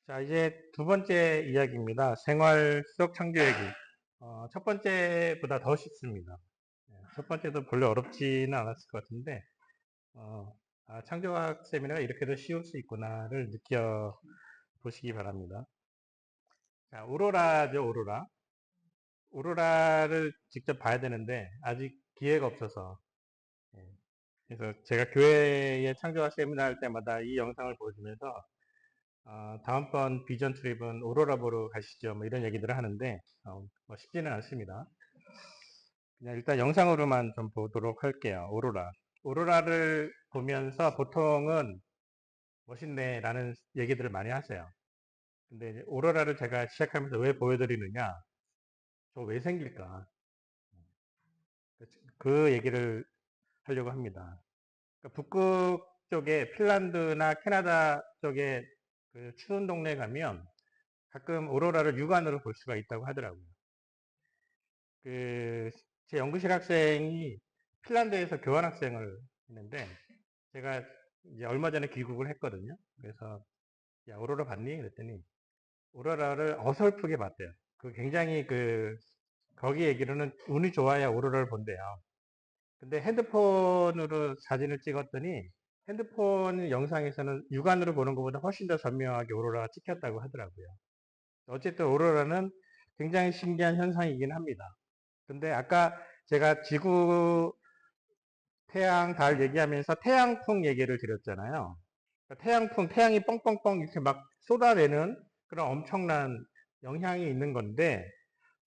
자, 이제 두 번째 이야기입니다. 생활 속 창조 얘기. 첫 번째보다 더 쉽습니다. 첫 번째도 별로 어렵지는 않았을 것 같은데, 어, 창조학 세미나가 이렇게도 쉬울 수 있구나를 느껴보시기 바랍니다. 자, 오로라죠, 오로라. 오로라를 직접 봐야 되는데, 아직 기회가 없어서. 예, 그래서 제가 교회에 창조학 세미나 할 때마다 이 영상을 보여주면서 다음번 비전 트립은 오로라 보러 가시죠. 뭐 이런 얘기들을 하는데, 뭐 쉽지는 않습니다. 그냥 일단 영상으로만 좀 보도록 할게요. 오로라. 오로라를 보면서 보통은 멋있네 라는 얘기들을 많이 하세요. 근데 이제 오로라를 제가 시작하면서 왜 보여드리느냐, 저 왜 생길까? 그 얘기를 하려고 합니다. 그러니까 북극 쪽에 핀란드나 캐나다 쪽에 그 추운 동네에 가면 가끔 오로라를 육안으로 볼 수가 있다고 하더라고요. 제 연구실 학생이 핀란드에서 교환학생을 했는데, 제가 이제 얼마 전에 귀국을 했거든요. 그래서, 야, 오로라 봤니? 그랬더니, 오로라를 어설프게 봤대요. 굉장히 거기 얘기로는 운이 좋아야 오로라를 본대요. 근데 핸드폰으로 사진을 찍었더니, 핸드폰 영상에서는 육안으로 보는 것보다 훨씬 더 선명하게 오로라가 찍혔다고 하더라고요. 어쨌든 오로라는 굉장히 신기한 현상이긴 합니다. 근데 아까 제가 지구, 태양, 달 얘기하면서 태양풍 얘기를 드렸잖아요. 그러니까 태양풍, 태양이 뻥뻥뻥 이렇게 막 쏟아내는 그런 엄청난 영향이 있는 건데,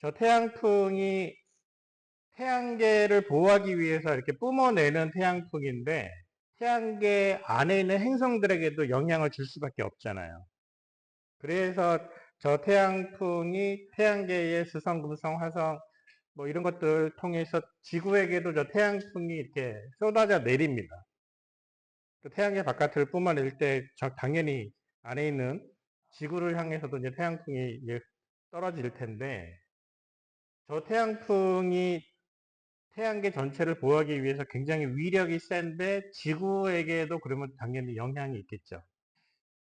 저 태양풍이 태양계를 보호하기 위해서 이렇게 뿜어내는 태양풍인데, 태양계 안에 있는 행성들에게도 영향을 줄 수밖에 없잖아요. 그래서 저 태양풍이 태양계의 수성, 금성, 화성, 뭐 이런 것들 통해서 지구에게도 저 태양풍이 이렇게 쏟아져 내립니다. 그 태양계 바깥을 뿜어낼 때 당연히 안에 있는 지구를 향해서도 이제 태양풍이 이제 떨어질 텐데, 저 태양풍이 태양계 전체를 보호하기 위해서 굉장히 위력이 센데 지구에게도 그러면 당연히 영향이 있겠죠.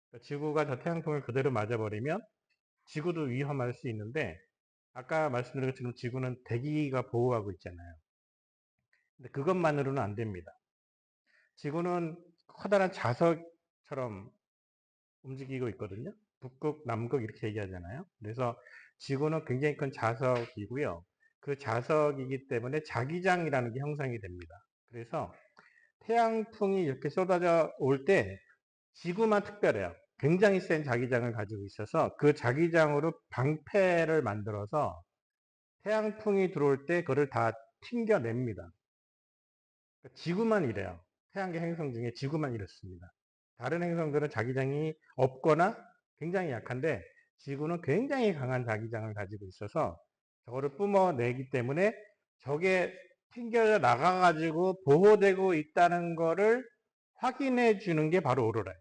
그러니까 지구가 저 태양풍을 그대로 맞아버리면 지구도 위험할 수 있는데, 아까 말씀드린 것처럼 지구는 대기가 보호하고 있잖아요. 근데 그것만으로는 안 됩니다. 지구는 커다란 자석처럼 움직이고 있거든요. 북극, 남극 이렇게 얘기하잖아요. 그래서 지구는 굉장히 큰 자석이고요. 그 자석이기 때문에 자기장이라는 게 형성이 됩니다. 그래서 태양풍이 이렇게 쏟아져 올 때 지구만 특별해요. 굉장히 센 자기장을 가지고 있어서 그 자기장으로 방패를 만들어서 태양풍이 들어올 때 그걸 다 튕겨냅니다. 그러니까 지구만 이래요. 태양계 행성 중에 지구만 이렇습니다. 다른 행성들은 자기장이 없거나 굉장히 약한데 지구는 굉장히 강한 자기장을 가지고 있어서 저거를 뿜어내기 때문에 저게 튕겨져 나가가지고 보호되고 있다는 거를 확인해 주는 게 바로 오로라예요.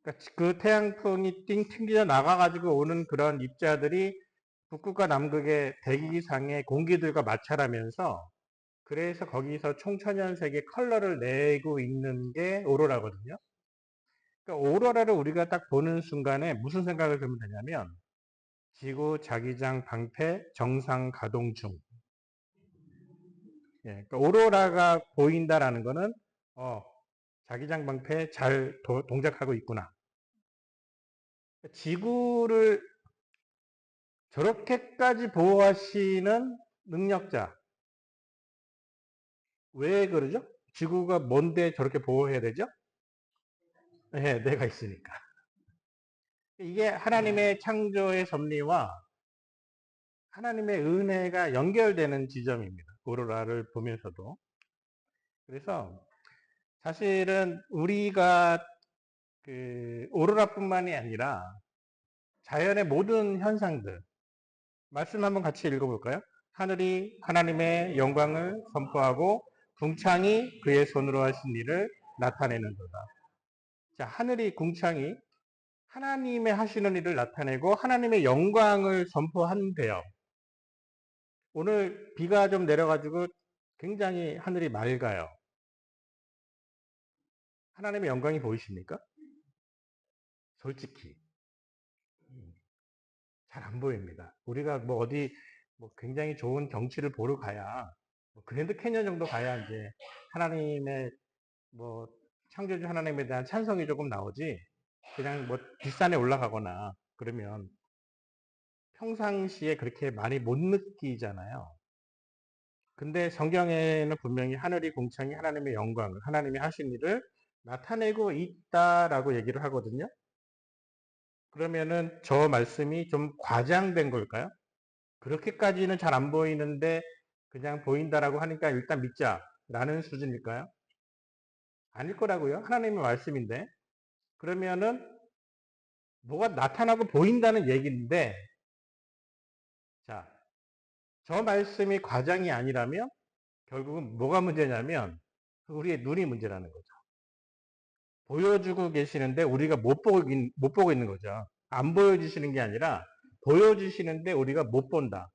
그러니까 그 태양풍이 튕겨져 나가가지고 오는 그런 입자들이 북극과 남극의 대기상의 공기들과 마찰하면서, 그래서 거기서 총천연색의 컬러를 내고 있는 게 오로라거든요. 그러니까 오로라를 우리가 딱 보는 순간에 무슨 생각을 들면 되냐면, 지구 자기장 방패 정상 가동 중. 예, 그러니까 오로라가 보인다라는 거는 자기장 방패 잘 동작하고 있구나. 그러니까 지구를 저렇게까지 보호하시는 능력자. 왜 그러죠? 지구가 뭔데 저렇게 보호해야 되죠? 네, 내가 있으니까. 이게 하나님의 창조의 섭리와 하나님의 은혜가 연결되는 지점입니다. 오로라를 보면서도. 그래서 사실은 우리가 오로라뿐만이 아니라 자연의 모든 현상들, 말씀 한번 같이 읽어볼까요? 하늘이 하나님의 영광을 선포하고 궁창이 그의 손으로 하신 일을 나타내는도다. 자, 하늘이 궁창이 하나님의 하시는 일을 나타내고 하나님의 영광을 선포한대요. 오늘 비가 좀 내려가지고 굉장히 하늘이 맑아요. 하나님의 영광이 보이십니까? 솔직히 잘 안 보입니다. 우리가 뭐 어디 뭐 굉장히 좋은 경치를 보러 가야 뭐 그랜드 캐년 정도 가야 이제 하나님의 뭐 창조주 하나님에 대한 찬성이 조금 나오지, 그냥 뭐 뒷산에 올라가거나 그러면 평상시에 그렇게 많이 못 느끼잖아요. 근데 성경에는 분명히 하늘이 공창이 하나님의 영광을, 하나님이 하신 일을 나타내고 있다라고 얘기를 하거든요. 그러면은 저 말씀이 좀 과장된 걸까요? 그렇게까지는 잘 안 보이는데 그냥 보인다라고 하니까 일단 믿자라는 수준일까요? 아닐 거라고요. 하나님의 말씀인데. 그러면은 뭐가 나타나고 보인다는 얘기인데, 자, 저 말씀이 과장이 아니라면 결국은 뭐가 문제냐면 우리의 눈이 문제라는 거죠. 보여주고 계시는데 우리가 못 보고 있는 거죠. 안 보여주시는 게 아니라 보여주시는데 우리가 못 본다.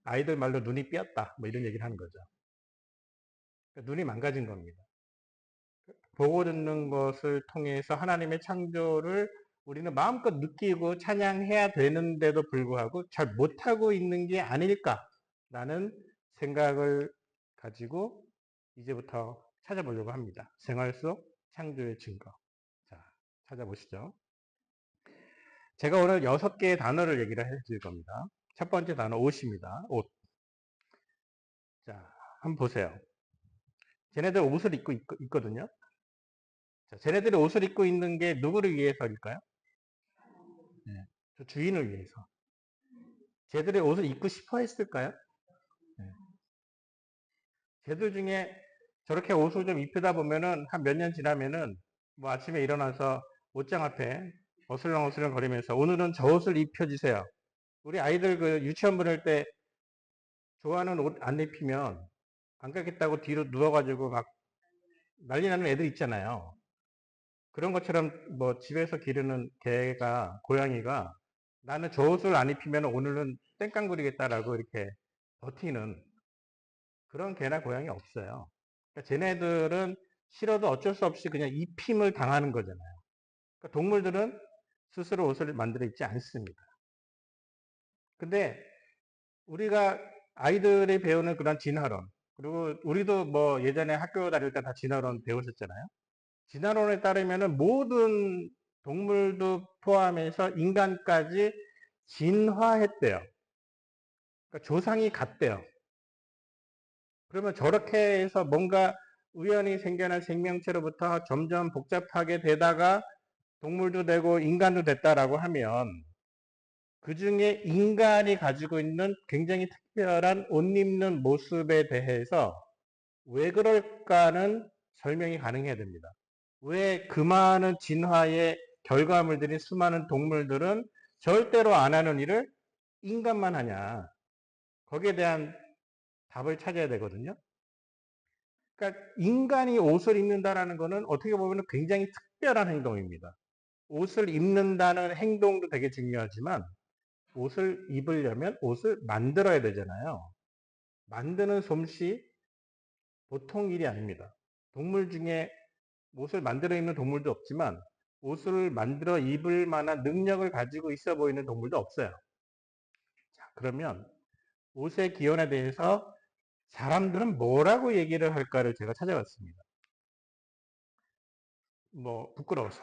아이들 말로 눈이 삐었다. 뭐 이런 얘기를 하는 거죠. 그러니까 눈이 망가진 겁니다. 보고 듣는 것을 통해서 하나님의 창조를 우리는 마음껏 느끼고 찬양해야 되는데도 불구하고 잘 못하고 있는 게 아닐까라는 생각을 가지고 이제부터 찾아보려고 합니다. 생활 속 창조의 증거. 자, 찾아보시죠. 제가 오늘 6개의 단어를 얘기를 해드릴 겁니다. 첫 번째 단어 옷입니다. 옷. 자, 한번 보세요. 쟤네들 옷을 입고 있거든요. 자, 쟤네들이 옷을 입고 있는 게 누구를 위해서일까요? 네, 저 주인을 위해서. 쟤들이 옷을 입고 싶어 했을까요? 네. 쟤들 중에 저렇게 옷을 좀 입히다 보면은 한 몇 년 지나면은 뭐 아침에 일어나서 옷장 앞에 어슬렁어슬렁 거리면서 오늘은 저 옷을 입혀주세요. 우리 아이들 그 유치원 보낼 때 좋아하는 옷 안 입히면 안 가겠다고 뒤로 누워가지고 막 난리 나는 애들 있잖아요. 그런 것처럼 뭐 집에서 기르는 개가, 고양이가 나는 저 옷을 안 입히면 오늘은 땡깡 부리겠다라고 이렇게 버티는 그런 개나 고양이 없어요. 그러니까 쟤네들은 싫어도 어쩔 수 없이 그냥 입힘을 당하는 거잖아요. 그러니까 동물들은 스스로 옷을 만들어 입지 않습니다. 근데 우리가 아이들이 배우는 그런 진화론, 그리고 우리도 뭐 예전에 학교 다닐 때 다 진화론 배우셨잖아요. 진화론에 따르면은 모든 동물도 포함해서 인간까지 진화했대요. 그러니까 조상이 같대요. 그러면 저렇게 해서 뭔가 우연히 생겨난 생명체로부터 점점 복잡하게 되다가 동물도 되고 인간도 됐다라고 하면 그 중에 인간이 가지고 있는 굉장히 특별한 옷 입는 모습에 대해서 왜 그럴까는 설명이 가능해야 됩니다. 왜 그 많은 진화의 결과물들인 수많은 동물들은 절대로 안 하는 일을 인간만 하냐. 거기에 대한 답을 찾아야 되거든요. 그러니까 인간이 옷을 입는다라는 것은 어떻게 보면 굉장히 특별한 행동입니다. 옷을 입는다는 행동도 되게 중요하지만 옷을 입으려면 옷을 만들어야 되잖아요. 만드는 솜씨 보통 일이 아닙니다. 동물 중에 옷을 만들어 입는 동물도 없지만 옷을 만들어 입을 만한 능력을 가지고 있어 보이는 동물도 없어요. 자, 그러면 옷의 기원에 대해서 사람들은 뭐라고 얘기를 할까를 제가 찾아봤습니다. 뭐 부끄러워서.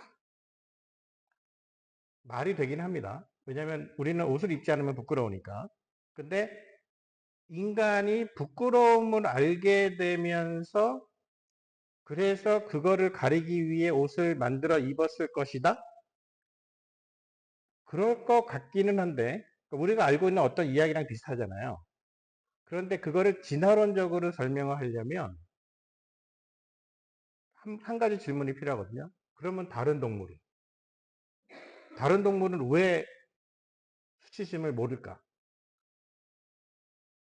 말이 되긴 합니다. 왜냐하면 우리는 옷을 입지 않으면 부끄러우니까. 근데 인간이 부끄러움을 알게 되면서 그래서 그거를 가리기 위해 옷을 만들어 입었을 것이다? 그럴 것 같기는 한데 우리가 알고 있는 어떤 이야기랑 비슷하잖아요. 그런데 그거를 진화론적으로 설명을 하려면 한 가지 질문이 필요하거든요. 그러면 다른 동물은 왜 수치심을 모를까?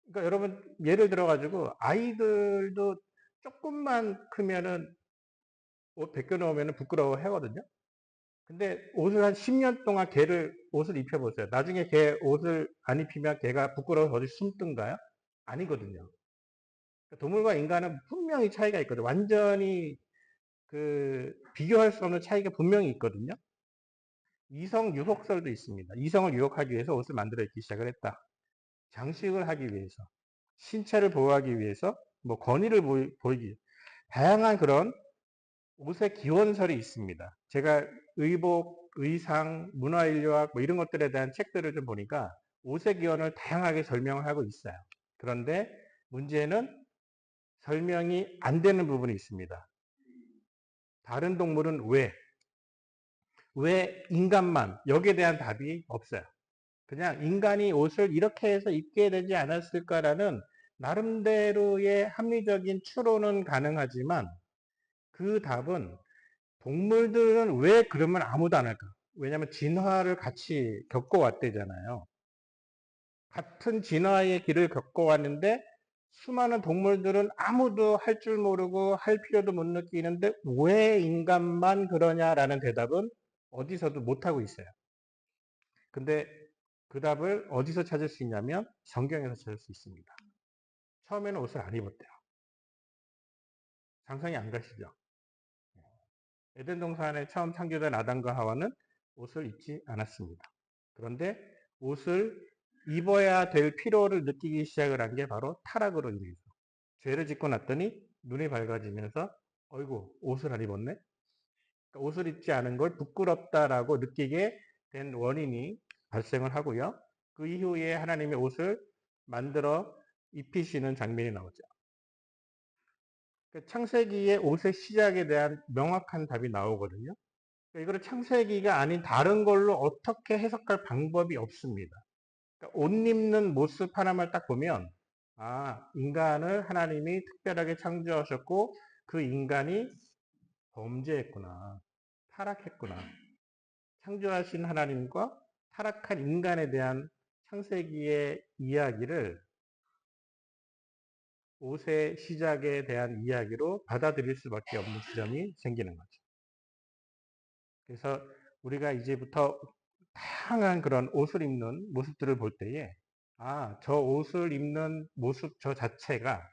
그러니까 여러분 예를 들어가지고 아이들도 조금만 크면은 옷 벗겨놓으면 부끄러워 하거든요. 근데 옷을 한 10년 동안 걔를 옷을 입혀보세요. 나중에 걔 옷을 안 입히면 걔가 부끄러워서 어디 숨든가요? 아니거든요. 동물과 인간은 분명히 차이가 있거든요. 완전히 그 비교할 수 없는 차이가 분명히 있거든요. 이성 유혹설도 있습니다. 이성을 유혹하기 위해서 옷을 만들어 입기 시작을 했다. 장식을 하기 위해서, 신체를 보호하기 위해서, 뭐 권위를 보이기, 다양한 그런 옷의 기원설이 있습니다. 제가 의복, 의상, 문화인류학 뭐 이런 것들에 대한 책들을 좀 보니까 옷의 기원을 다양하게 설명을 하고 있어요. 그런데 문제는 설명이 안 되는 부분이 있습니다. 다른 동물은 왜 인간만? 여기에 대한 답이 없어요. 그냥 인간이 옷을 이렇게 해서 입게 되지 않았을까라는 나름대로의 합리적인 추론은 가능하지만 그 답은 동물들은 왜 그러면 아무도 안 할까? 왜냐하면 진화를 같이 겪어왔대잖아요. 같은 진화의 길을 겪어왔는데 수많은 동물들은 아무도 할 줄 모르고 할 필요도 못 느끼는데 왜 인간만 그러냐라는 대답은 어디서도 못하고 있어요. 근데 그 답을 어디서 찾을 수 있냐면 성경에서 찾을 수 있습니다. 처음에는 옷을 안 입었대요. 상상이 안 가시죠? 에덴 동산에 처음 창조된 아담과 하와는 옷을 입지 않았습니다. 그런데 옷을 입어야 될 필요를 느끼기 시작을 한 게 바로 타락으로 인해서 죄를 짓고 났더니 눈이 밝아지면서 어이구 옷을 안 입었네. 그러니까 옷을 입지 않은 걸 부끄럽다라고 느끼게 된 원인이 발생을 하고요. 그 이후에 하나님의 옷을 만들어 입히시는 장면이 나오죠. 그러니까 창세기의 옷의 시작에 대한 명확한 답이 나오거든요. 그러니까 이거를 창세기가 아닌 다른 걸로 어떻게 해석할 방법이 없습니다. 그러니까 옷 입는 모습 하나만 딱 보면 인간을 하나님이 특별하게 창조하셨고 그 인간이 범죄했구나. 타락했구나. 창조하신 하나님과 타락한 인간에 대한 창세기의 이야기를 옷의 시작에 대한 이야기로 받아들일 수밖에 없는 지점이 생기는 거죠. 그래서 우리가 이제부터 다양한 그런 옷을 입는 모습들을 볼 때에 저 옷을 입는 모습 저 자체가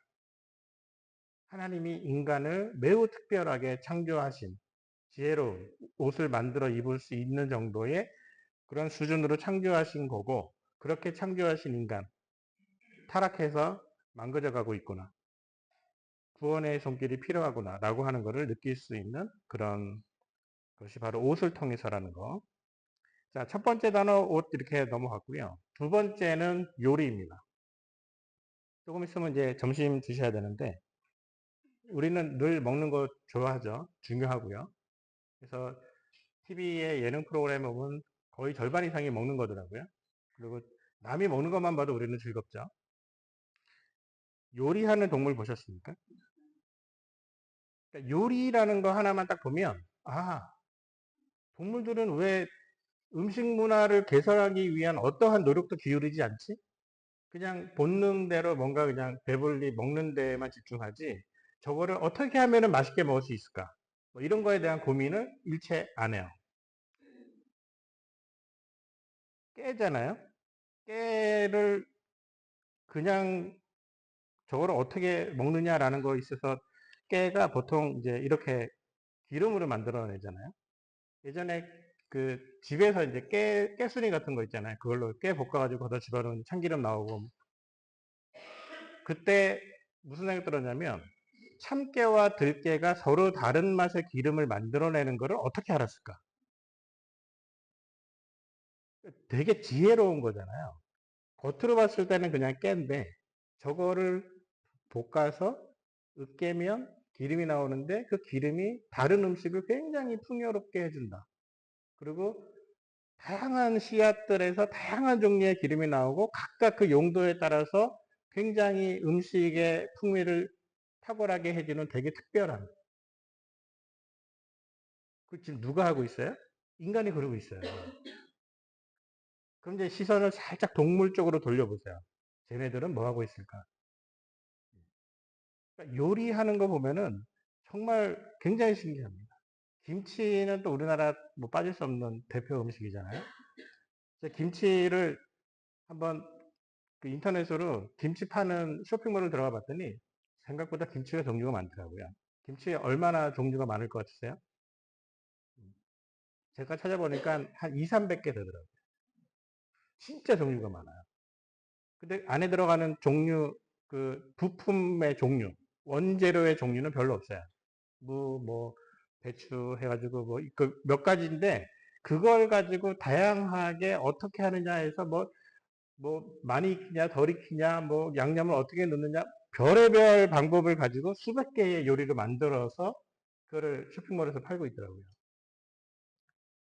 하나님이 인간을 매우 특별하게 창조하신 지혜로운 옷을 만들어 입을 수 있는 정도의 그런 수준으로 창조하신 거고 그렇게 창조하신 인간 타락해서 망가져 가고 있구나. 구원의 손길이 필요하구나 라고 하는 것을 느낄 수 있는 그런 것이 바로 옷을 통해서라는 거. 자, 첫 번째 단어 옷 이렇게 넘어갔고요. 두 번째는 요리입니다. 조금 있으면 이제 점심 드셔야 되는데 우리는 늘 먹는 거 좋아하죠. 중요하고요. 그래서 TV의 예능 프로그램 보면 거의 절반 이상이 먹는 거더라고요. 그리고 남이 먹는 것만 봐도 우리는 즐겁죠. 요리하는 동물 보셨습니까? 그러니까 요리라는 거 하나만 딱 보면 동물들은 왜 음식 문화를 개선하기 위한 어떠한 노력도 기울이지 않지? 그냥 본능대로 뭔가 그냥 배불리 먹는 데에만 집중하지 저거를 어떻게 하면 맛있게 먹을 수 있을까? 뭐 이런 거에 대한 고민을 일체 안 해요. 깨잖아요. 깨를 그냥 저거를 어떻게 먹느냐라는 거에 있어서 깨가 보통 이제 이렇게 기름으로 만들어내잖아요. 예전에 그 집에서 이제 깨순이 같은 거 있잖아요. 그걸로 깨 볶아가지고 거기다 집어넣으면 참기름 나오고 그때 무슨 생각이 들었냐면 참깨와 들깨가 서로 다른 맛의 기름을 만들어내는 것을 어떻게 알았을까? 되게 지혜로운 거잖아요. 겉으로 봤을 때는 그냥 깨인데 저거를 볶아서 으깨면 기름이 나오는데 그 기름이 다른 음식을 굉장히 풍요롭게 해준다. 그리고 다양한 씨앗들에서 다양한 종류의 기름이 나오고 각각 그 용도에 따라서 굉장히 음식의 풍미를 탁월하게 해주는 되게 특별한 그 지금 누가 하고 있어요? 인간이 그러고 있어요. 그럼 이제 시선을 살짝 동물 쪽으로 돌려보세요. 쟤네들은 뭐 하고 있을까? 그러니까 요리하는 거 보면은 정말 굉장히 신기합니다. 김치는 또 우리나라 뭐 빠질 수 없는 대표 음식이잖아요. 김치를 한번 그 인터넷으로 김치 파는 쇼핑몰을 들어가 봤더니 생각보다 김치가 종류가 많더라고요. 김치에 얼마나 종류가 많을 것 같으세요? 제가 찾아보니까 한 2, 300개 되더라고요. 진짜 종류가 많아요. 근데 안에 들어가는 종류, 그 부품의 종류, 원재료의 종류는 별로 없어요. 뭐, 배추 해가지고 그 몇 가지인데, 그걸 가지고 다양하게 어떻게 하느냐 해서 많이 익히냐, 덜 익히냐, 양념을 어떻게 넣느냐, 별의별 방법을 가지고 수백 개의 요리를 만들어서 그거를 쇼핑몰에서 팔고 있더라고요.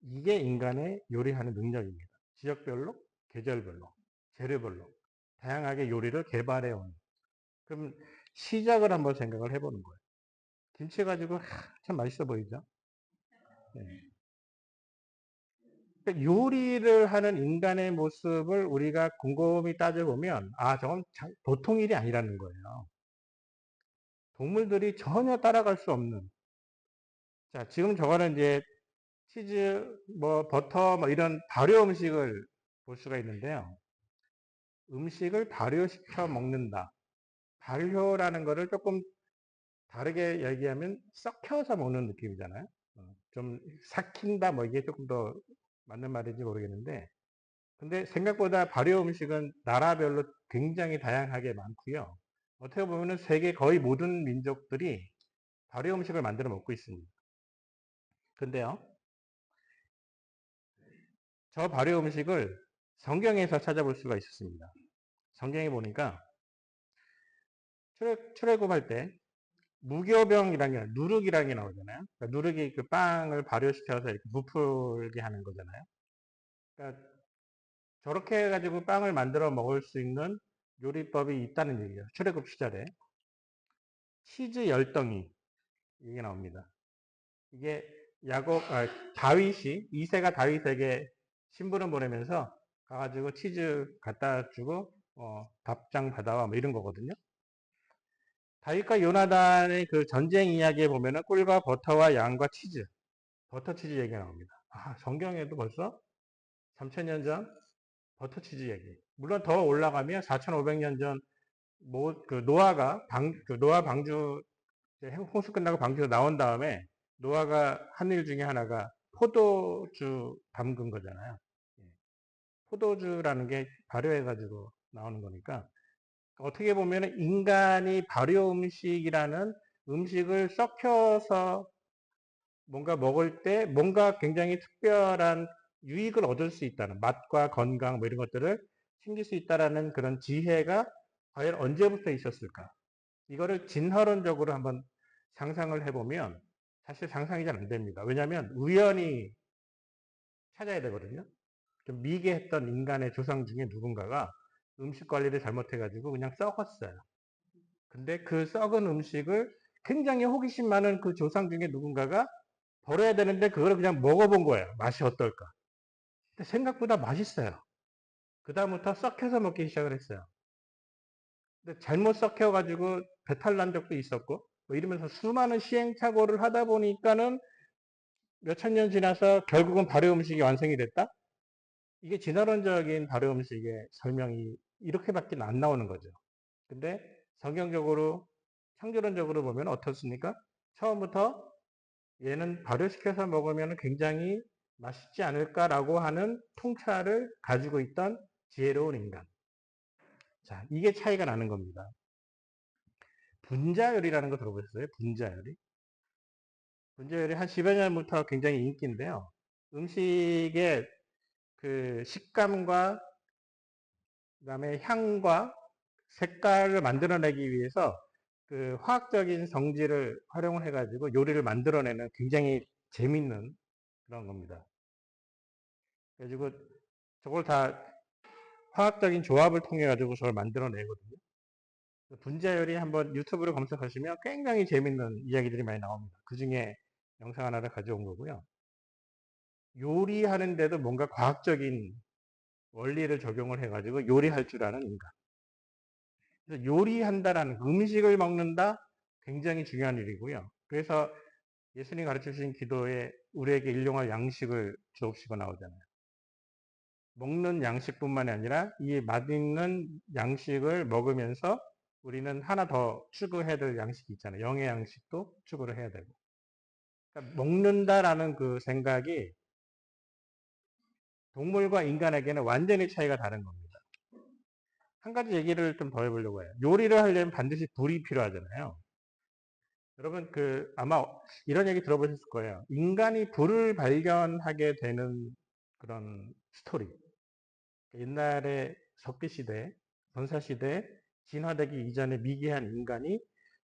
이게 인간의 요리하는 능력입니다. 지역별로, 계절별로, 재료별로 다양하게 요리를 개발해 온. 그럼 시작을 한번 생각을 해보는 거예요. 김치 가지고 참 맛있어 보이죠? 네. 그러니까 요리를 하는 인간의 모습을 우리가 곰곰이 따져보면, 저건 보통 일이 아니라는 거예요. 동물들이 전혀 따라갈 수 없는. 자, 지금 저거는 이제 치즈, 버터, 이런 발효 음식을 볼 수가 있는데요. 음식을 발효시켜 먹는다. 발효라는 거를 조금 다르게 얘기하면 썩혀서 먹는 느낌이잖아요. 좀 삭힌다, 이게 조금 더 맞는 말인지 모르겠는데. 근데 생각보다 발효 음식은 나라별로 굉장히 다양하게 많고요. 어떻게 보면 세계 거의 모든 민족들이 발효 음식을 만들어 먹고 있습니다. 근데요, 저 발효 음식을 성경에서 찾아볼 수가 있었습니다. 성경에 보니까 출애굽할 때 무교병이라는 게 누룩이라는 게 나오잖아요. 그러니까 누룩이 그 빵을 발효시켜서 이렇게 부풀게 하는 거잖아요. 그러니까 저렇게 해가지고 빵을 만들어 먹을 수 있는 요리법이 있다는 얘기예요. 출애굽 시절에 치즈 열덩이 이게 나옵니다. 이게 다윗이 이세가 다윗에게 신부름 보내면서 가가지고 치즈 갖다 주고 답장 받아와 이런 거거든요. 다윗과 요나단의 그 전쟁 이야기에 보면은 꿀과 버터와 양과 치즈, 버터 치즈 얘기가 나옵니다. 성경에도 벌써 3000년 전 버터 치즈 얘기. 물론 더 올라가면 4500년 전 그 노아가 노아 방주 홍수 끝나고 방주에서 나온 다음에 노아가 한 일 중에 하나가 포도주 담근 거잖아요. 예. 포도주라는 게 발효해가지고 나오는 거니까 어떻게 보면 인간이 발효 음식이라는 음식을 썩혀서 뭔가 먹을 때 뭔가 굉장히 특별한 유익을 얻을 수 있다는 맛과 건강 이런 것들을 챙길 수 있다라는 그런 지혜가 과연 언제부터 있었을까? 이거를 진화론적으로 한번 상상을 해보면 사실 상상이 잘 안 됩니다. 왜냐하면 우연히 찾아야 되거든요. 좀 미개했던 인간의 조상 중에 누군가가 음식 관리를 잘못해가지고 그냥 썩었어요. 근데 그 썩은 음식을 굉장히 호기심 많은 그 조상 중에 누군가가 버려야 되는데 그걸 그냥 먹어본 거예요. 맛이 어떨까? 근데 생각보다 맛있어요. 그 다음부터 썩혀서 먹기 시작을 했어요. 근데 잘못 썩혀가지고 배탈 난 적도 있었고 이러면서 수많은 시행착오를 하다 보니까는 몇천 년 지나서 결국은 발효 음식이 완성이 됐다? 이게 진화론적인 발효 음식의 설명이 이렇게밖에 안 나오는 거죠. 근데 성경적으로 창조론적으로 보면 어떻습니까? 처음부터 얘는 발효시켜서 먹으면 굉장히 맛있지 않을까라고 하는 통찰을 가지고 있던 지혜로운 인간. 자, 이게 차이가 나는 겁니다. 분자요리라는 거 들어보셨어요? 분자요리? 분자요리 한 10여 년부터 굉장히 인기인데요. 음식의 그 식감과 그다음에 향과 색깔을 만들어내기 위해서 그 화학적인 성질을 활용을 해가지고 요리를 만들어내는 굉장히 재밌는 그런 겁니다. 그래가지고 저걸 다 화학적인 조합을 통해 가지고 저걸 만들어내거든요. 분자 요리 한번 유튜브로 검색하시면 굉장히 재밌는 이야기들이 많이 나옵니다. 그 중에 영상 하나를 가져온 거고요. 요리하는데도 뭔가 과학적인 원리를 적용을 해가지고 요리할 줄 아는 인간. 그래서 요리한다라는 음식을 먹는다 굉장히 중요한 일이고요. 그래서 예수님 가르쳐 주신 기도에 우리에게 일용할 양식을 주옵시고 나오잖아요. 먹는 양식뿐만이 아니라 이 맛있는 양식을 먹으면서 우리는 하나 더 추구해야 될 양식이 있잖아요. 영의 양식도 추구를 해야 되고. 그러니까 먹는다라는 그 생각이 동물과 인간에게는 완전히 차이가 다른 겁니다. 한 가지 얘기를 좀 더 해보려고 해요. 요리를 하려면 반드시 불이 필요하잖아요. 여러분, 아마 이런 얘기 들어보셨을 거예요. 인간이 불을 발견하게 되는 그런 스토리. 옛날에 석기시대, 전사시대, 진화되기 이전에 미개한 인간이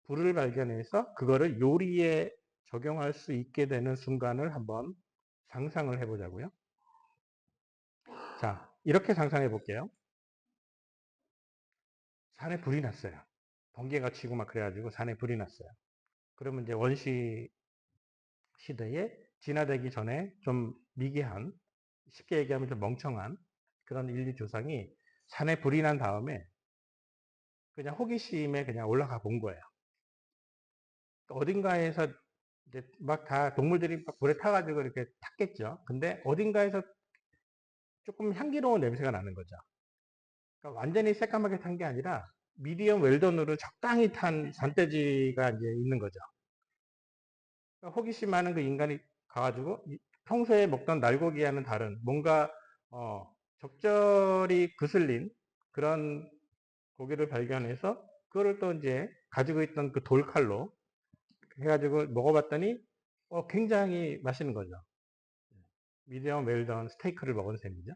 불을 발견해서 그거를 요리에 적용할 수 있게 되는 순간을 한번 상상을 해보자고요. 자, 이렇게 상상해 볼게요. 산에 불이 났어요. 번개가 치고 막 그래가지고 산에 불이 났어요. 그러면 이제 원시 시대에 진화되기 전에 좀 미개한, 쉽게 얘기하면 좀 멍청한 그런 인류 조상이 산에 불이 난 다음에 그냥 호기심에 그냥 올라가 본 거예요. 어딘가에서 이제 막 다 동물들이 막 불에 타가지고 이렇게 탔겠죠. 근데 어딘가에서 조금 향기로운 냄새가 나는 거죠. 그러니까 완전히 새까맣게 탄 게 아니라 미디엄 웰던으로 적당히 탄 산돼지가 이제 있는 거죠. 그러니까 호기심 많은 그 인간이 가가지고 평소에 먹던 날고기와는 다른 뭔가 적절히 그슬린 그런 고기를 발견해서 그거를 또 이제 가지고 있던 그 돌칼로 해가지고 먹어봤더니 굉장히 맛있는 거죠. 미디엄 웰던 스테이크를 먹은 셈이죠.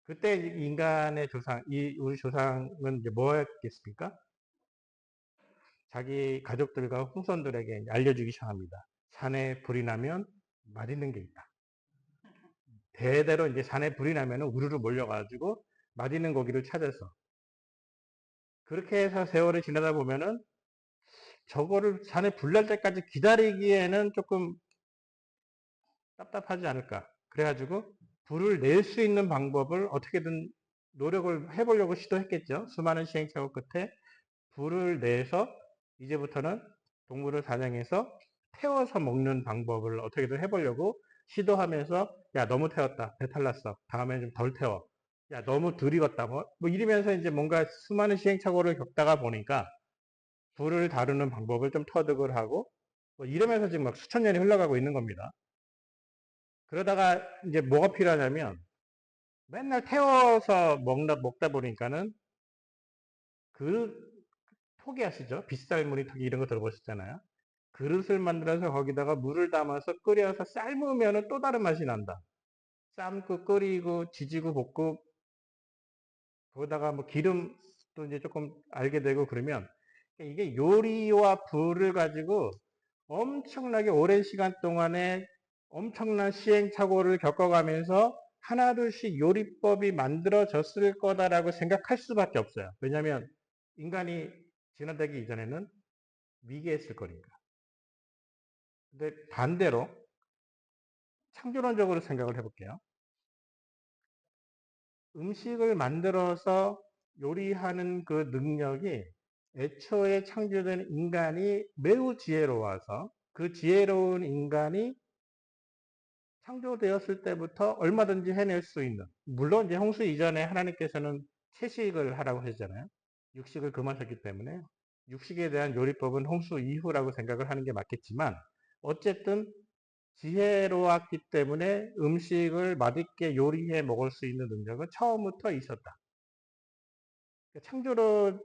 그때 인간의 조상, 우리 조상은 이제 뭐 했겠습니까? 자기 가족들과 후손들에게 알려주기 시작합니다. 산에 불이 나면 맛있는 게 있다. 대대로 이제 산에 불이 나면 우르르 몰려가지고 맛있는 고기를 찾아서 그렇게 해서 세월이 지나다 보면은 저거를 산에 불 날 때까지 기다리기에는 조금 답답하지 않을까. 그래가지고 불을 낼 수 있는 방법을 어떻게든 노력을 해보려고 시도했겠죠. 수많은 시행착오 끝에 불을 내서 이제부터는 동물을 사냥해서 태워서 먹는 방법을 어떻게든 해보려고 시도하면서 야 너무 태웠다 배탈 났어 다음에 좀 덜 태워 야 너무 덜 익었다 뭐 이러면서 이제 뭔가 수많은 시행착오를 겪다가 보니까 불을 다루는 방법을 좀 터득을 하고 뭐 이러면서 지금 막 수천 년이 흘러가고 있는 겁니다. 그러다가 이제 뭐가 필요하냐면 맨날 태워서 먹다 보니까는 그 포기하시죠? 빗살무늬 토기 이런 거 들어보셨잖아요. 그릇을 만들어서 거기다가 물을 담아서 끓여서 삶으면 또 다른 맛이 난다. 삶고 끓이고 지지고 볶고 거기다가 뭐 기름도 이제 조금 알게 되고 그러면 이게 요리와 불을 가지고 엄청나게 오랜 시간 동안에 엄청난 시행착오를 겪어가면서 하나둘씩 요리법이 만들어졌을 거다라고 생각할 수밖에 없어요. 왜냐하면 인간이 진화되기 이전에는 미개했을 거니까. 근데 반대로 창조론적으로 생각을 해볼게요. 음식을 만들어서 요리하는 그 능력이 애초에 창조된 인간이 매우 지혜로워서 그 지혜로운 인간이 창조되었을 때부터 얼마든지 해낼 수 있는, 물론 이제 홍수 이전에 하나님께서는 채식을 하라고 하셨잖아요. 육식을 금하셨기 때문에 육식에 대한 요리법은 홍수 이후라고 생각을 하는 게 맞겠지만 어쨌든 지혜로웠기 때문에 음식을 맛있게 요리해 먹을 수 있는 능력은 처음부터 있었다.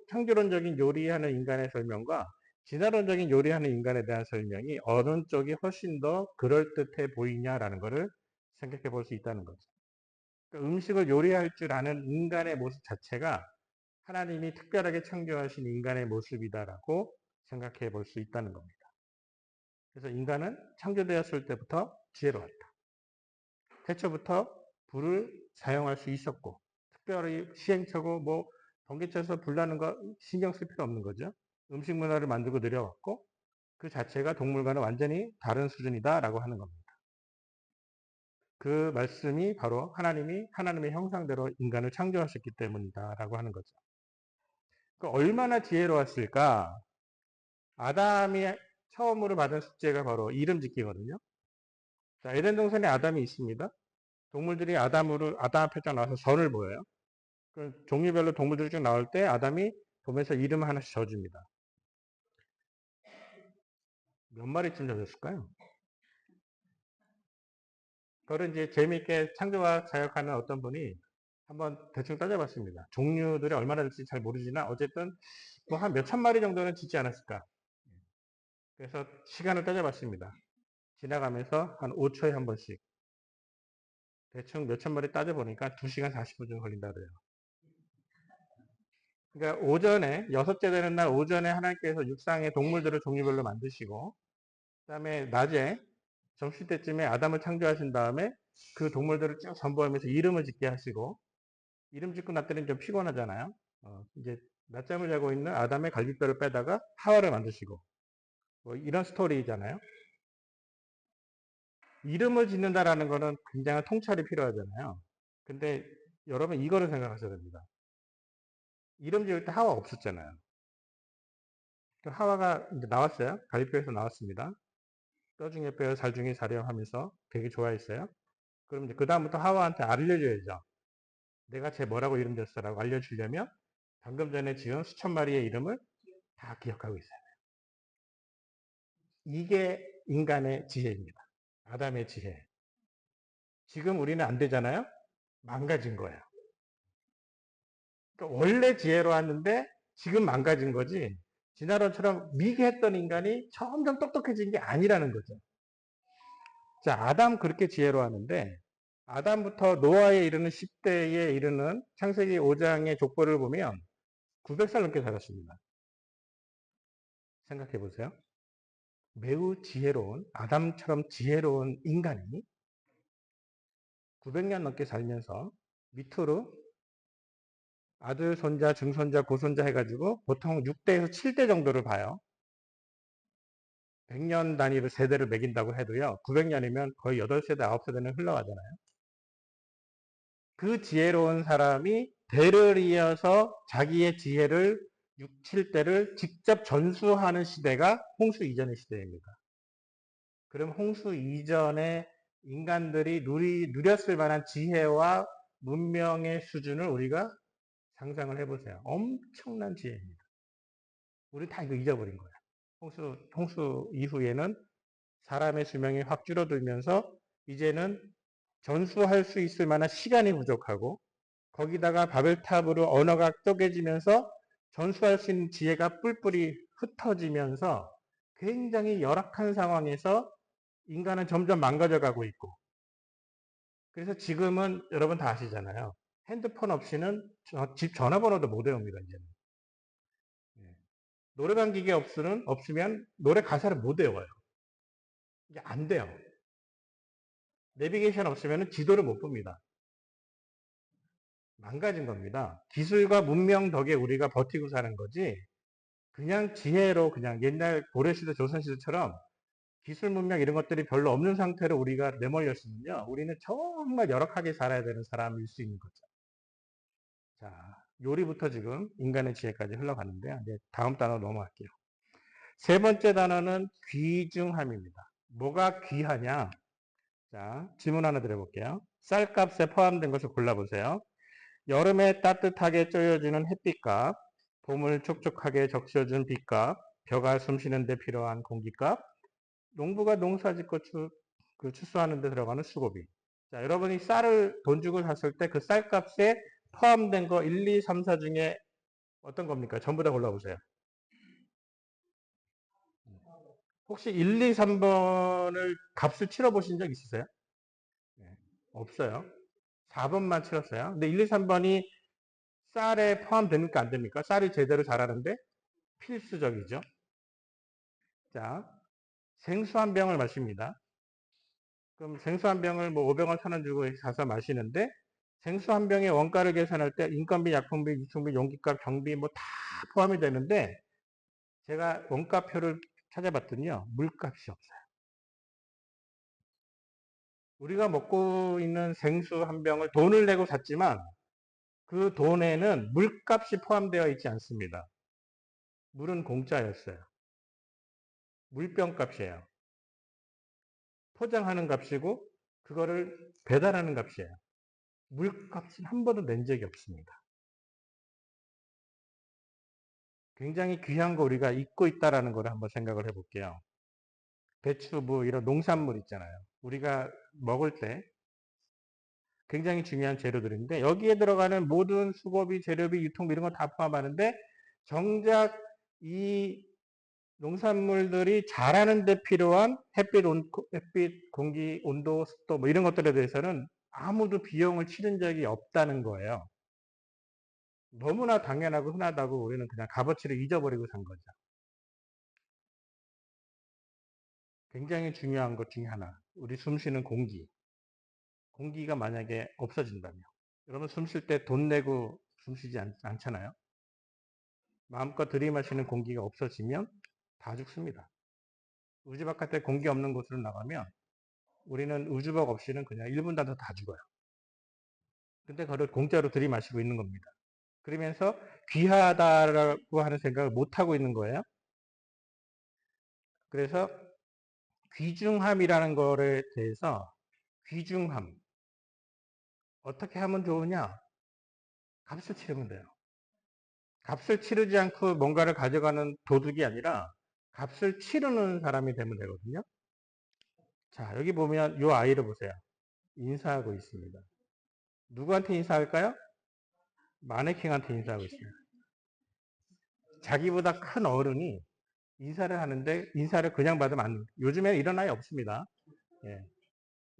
창조론적인 요리하는 인간의 설명과 진화론적인 요리하는 인간에 대한 설명이 어느 쪽이 훨씬 더 그럴듯해 보이냐라는 것을 생각해 볼 수 있다는 거죠. 그러니까 음식을 요리할 줄 아는 인간의 모습 자체가 하나님이 특별하게 창조하신 인간의 모습이다라고 생각해 볼 수 있다는 겁니다. 그래서 인간은 창조되었을 때부터 지혜로웠다. 태초부터 불을 사용할 수 있었고, 특별히 시행착오, 뭐, 번개쳐서 불나는 거 신경 쓸 필요 없는 거죠. 음식 문화를 만들고 내려왔고, 그 자체가 동물과는 완전히 다른 수준이다라고 하는 겁니다. 그 말씀이 바로 하나님이 하나님의 형상대로 인간을 창조하셨기 때문이다라고 하는 거죠. 얼마나 지혜로웠을까? 아담이 처음으로 받은 숙제가 바로 이름 짓기거든요. 자, 에덴 동산에 아담이 있습니다. 동물들이 아담 앞에 딱 나와서 선을 보여요. 종류별로 동물들이 쭉 나올 때 아담이 보면서 이름 하나씩 져줍니다. 몇 마리쯤 져줬을까요? 그거를 이제 재미있게 창조과학 자격하는 어떤 분이 한번 대충 따져봤습니다. 종류들이 얼마나 될지 잘 모르지만 어쨌든 뭐 한 몇천 마리 정도는 짓지 않았을까. 그래서 시간을 따져봤습니다. 지나가면서 한 5초에 한 번씩 대충 몇천 마리 따져보니까 2시간 40분 정도 걸린다 그래요. 그러니까 오전에 6째 되는 날 오전에 하나님께서 육상의 동물들을 종류별로 만드시고 그다음에 낮에 점심때쯤에 아담을 창조하신 다음에 그 동물들을 쭉 선보이면서 이름을 짓게 하시고 이름 짓고 났더니 좀 피곤하잖아요. 이제 낮잠을 자고 있는 아담의 갈비뼈를 빼다가 하와를 만드시고 뭐 이런 스토리잖아요. 이름을 짓는다라는 거는 굉장한 통찰이 필요하잖아요. 근데 여러분 이거를 생각하셔야 됩니다. 이름 지을 때 하와 없었잖아요. 그 하와가 이제 나왔어요. 갈비뼈에서 나왔습니다. 뼈 중에 뼈, 살 중에 살이요 하면서 되게 좋아했어요. 그럼 이제 그다음부터 하와한테 알려줘야죠. 내가 쟤 뭐라고 이름 졌어라고 알려주려면 방금 전에 지은 수천 마리의 이름을 다 기억하고 있어요. 이게 인간의 지혜입니다. 아담의 지혜. 지금 우리는 안 되잖아요. 망가진 거예요. 그러니까 원래 지혜로웠는데 지금 망가진 거지. 진화론처럼 미개했던 인간이 점점 똑똑해진 게 아니라는 거죠. 자, 아담 그렇게 지혜로웠는데 아담부터 노아에 이르는 10대에 이르는 창세기 5장의 족보를 보면 900살 넘게 살았습니다. 생각해 보세요. 매우 지혜로운 아담처럼 지혜로운 인간이 900년 넘게 살면서 밑으로 아들, 손자, 증손자, 고손자 해가지고 보통 6대에서 7대 정도를 봐요. 100년 단위로 세대를 매긴다고 해도요. 900년이면 거의 8세대, 9세대는 흘러가잖아요. 그 지혜로운 사람이 대를 이어서 자기의 지혜를 6, 7대를 직접 전수하는 시대가 홍수 이전의 시대입니다. 그럼 홍수 이전에 인간들이 누렸을 만한 지혜와 문명의 수준을 우리가 상상을 해보세요. 엄청난 지혜입니다. 우리 다 이거 잊어버린 거예요. 홍수 이후에는 사람의 수명이 확 줄어들면서 이제는 전수할 수 있을 만한 시간이 부족하고 거기다가 바벨탑으로 언어가 쪼개지면서 전수할 수 있는 지혜가 뿔뿔이 흩어지면서 굉장히 열악한 상황에서 인간은 점점 망가져 가고 있고 그래서 지금은 여러분 다 아시잖아요. 핸드폰 없이는 집 전화번호도 못 외웁니다. 이제는. 노래방 기계 없으면 노래 가사를 못 외워요. 이게 안 돼요. 내비게이션 없으면 지도를 못 봅니다. 망가진 겁니다. 기술과 문명 덕에 우리가 버티고 사는 거지 그냥 지혜로 그냥 옛날 고려시대 조선시대처럼 기술 문명 이런 것들이 별로 없는 상태로 우리가 내몰렸으면요. 우리는 정말 열악하게 살아야 되는 사람일 수 있는 거죠. 자, 요리부터 지금 인간의 지혜까지 흘러가는데요. 이제 다음 단어 넘어갈게요. 세 번째 단어는 귀중함입니다. 뭐가 귀하냐? 자, 질문 하나 드려볼게요. 쌀값에 포함된 것을 골라보세요. 여름에 따뜻하게 쪄여주는 햇빛값, 봄을 촉촉하게 적셔준 빛값, 벼가 숨쉬는 데 필요한 공기값, 농부가 농사 짓고 추수하는 데 들어가는 수고비. 자, 여러분이 쌀을 돈 주고 샀을 때 그 쌀값에 포함된 거 1, 2, 3, 4 중에 어떤 겁니까? 전부 다 골라보세요. 혹시 1, 2, 3번을 값을 치러 보신 적 있으세요? 네, 없어요. 4번만 치렀어요. 근데 1, 2, 3번이 쌀에 포함됩니까? 안 됩니까? 쌀이 제대로 자라는데 필수적이죠. 자, 생수 한 병을 마십니다. 그럼 생수 한 병을 뭐 500원, 1000원 주고 사서 마시는데 생수 한 병의 원가를 계산할 때 인건비, 약품비, 유통비, 용기값, 경비 뭐 다 포함이 되는데 제가 원가표를 찾아봤더니요. 물값이 없어요. 우리가 먹고 있는 생수 한 병을 돈을 내고 샀지만 그 돈에는 물값이 포함되어 있지 않습니다. 물은 공짜였어요. 물병 값이에요. 포장하는 값이고 그거를 배달하는 값이에요. 물값은 한 번도 낸 적이 없습니다. 굉장히 귀한 거 우리가 잊고 있다라는 걸 한번 생각을 해볼게요. 배추, 뭐 이런 농산물 있잖아요. 우리가 먹을 때 굉장히 중요한 재료들인데 여기에 들어가는 모든 수고비, 재료비, 유통비 이런 거 다 포함하는데 정작 이 농산물들이 자라는 데 필요한 햇빛, 공기, 온도, 습도 뭐 이런 것들에 대해서는 아무도 비용을 치른 적이 없다는 거예요. 너무나 당연하고 흔하다고 우리는 그냥 값어치를 잊어버리고 산 거죠. 굉장히 중요한 것 중에 하나. 우리 숨 쉬는 공기. 공기가 만약에 없어진다면. 여러분 숨 쉴 때 돈 내고 숨 쉬지 않잖아요. 마음껏 들이마시는 공기가 없어지면 다 죽습니다. 우주 바깥에 공기 없는 곳으로 나가면 우리는 우주복 없이는 그냥 1분 단도 다 죽어요. 근데 그걸 공짜로 들이마시고 있는 겁니다. 그러면서 귀하다라고 하는 생각을 못하고 있는 거예요. 그래서 귀중함이라는 거에 대해서 귀중함 어떻게 하면 좋으냐? 값을 치르면 돼요. 값을 치르지 않고 뭔가를 가져가는 도둑이 아니라 값을 치르는 사람이 되면 되거든요. 자, 여기 보면 이 아이를 보세요. 인사하고 있습니다. 누구한테 인사할까요? 마네킹한테 인사하고 있습니다. 자기보다 큰 어른이 인사를 하는데 인사를 그냥 받으면 안 돼요. 요즘에는 이런 아이 없습니다. 예.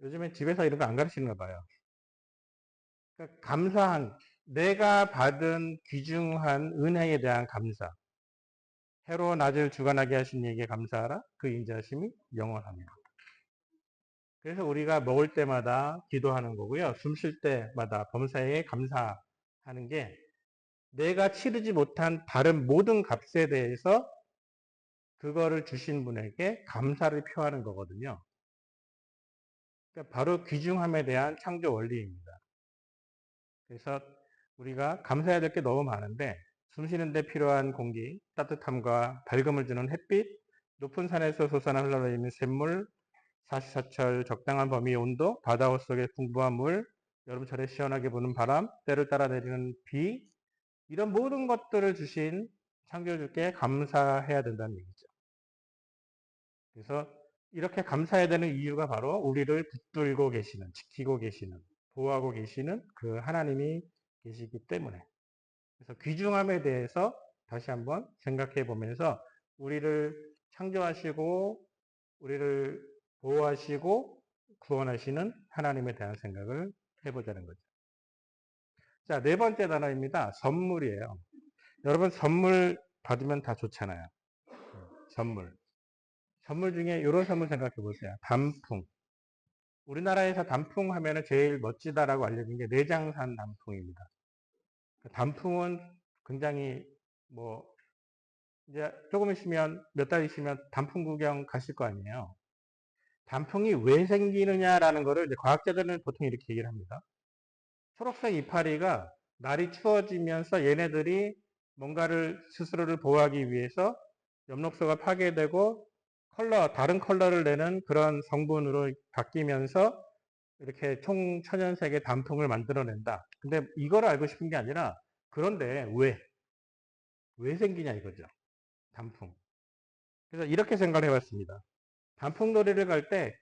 요즘엔 집에서 이런 거 안 가르치는가 봐요. 그러니까 감사한, 내가 받은 귀중한 은혜에 대한 감사. 해로 낮을 주관하게 하신 이에게 감사하라. 그 인자심이 영원합니다. 그래서 우리가 먹을 때마다 기도하는 거고요. 숨 쉴 때마다 범사에 감사하는 게 내가 치르지 못한 다른 모든 값에 대해서 그거를 주신 분에게 감사를 표하는 거거든요. 그러니까 바로 귀중함에 대한 창조 원리입니다. 그래서 우리가 감사해야 될 게 너무 많은데 숨 쉬는 데 필요한 공기, 따뜻함과 밝음을 주는 햇빛, 높은 산에서 솟아나 흘러내리는 샘물, 사시사철 적당한 범위의 온도, 바다 속의 풍부한 물, 여름철에 시원하게 부는 바람, 때를 따라 내리는 비, 이런 모든 것들을 주신 창조주께 감사해야 된다는 얘기죠. 그래서 이렇게 감사해야 되는 이유가 바로 우리를 붙들고 계시는, 지키고 계시는, 보호하고 계시는 그 하나님이 계시기 때문에. 그래서 귀중함에 대해서 다시 한번 생각해 보면서 우리를 창조하시고 우리를 보호하시고 구원하시는 하나님에 대한 생각을 해보자는 거죠. 자, 네 번째 단어입니다. 선물이에요. 여러분 선물 받으면 다 좋잖아요. 선물. 선물 중에 이런 선물 생각해 보세요. 단풍. 우리나라에서 단풍 하면은 제일 멋지다라고 알려진 게 내장산 단풍입니다. 단풍은 굉장히 뭐 이제 조금 있으면 몇 달 있으면 단풍 구경 가실 거 아니에요. 단풍이 왜 생기느냐라는 거를 이제 과학자들은 보통 이렇게 얘기를 합니다. 초록색 이파리가 날이 추워지면서 얘네들이 뭔가를 스스로를 보호하기 위해서 엽록소가 파괴되고 다른 컬러를 내는 그런 성분으로 바뀌면서 이렇게 총천연색의 단풍을 만들어낸다. 근데 이걸 알고 싶은 게 아니라 그런데 왜 생기냐 이거죠. 단풍. 그래서 이렇게 생각을 해봤습니다. 단풍놀이를 갈 때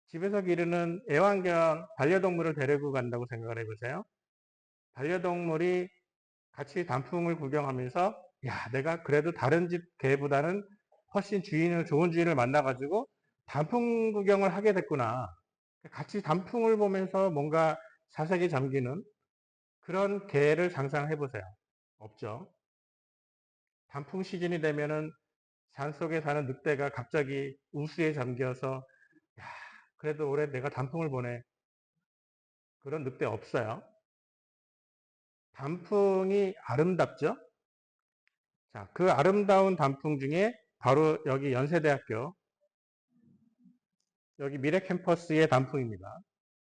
집에서 기르는 애완견 반려동물을 데리고 간다고 생각을 해보세요. 반려동물이 같이 단풍을 구경하면서 야, 내가 그래도 다른 집 개보다는 훨씬 좋은 주인을 만나가지고 단풍 구경을 하게 됐구나. 같이 단풍을 보면서 뭔가 사색에 잠기는 그런 개를 상상해 보세요. 없죠. 단풍 시즌이 되면은 산속에 사는 늑대가 갑자기 우수에 잠겨서 야, 그래도 올해 내가 단풍을 보네. 그런 늑대 없어요. 단풍이 아름답죠? 자, 그 아름다운 단풍 중에 바로 여기 연세대학교, 여기 미래 캠퍼스의 단풍입니다.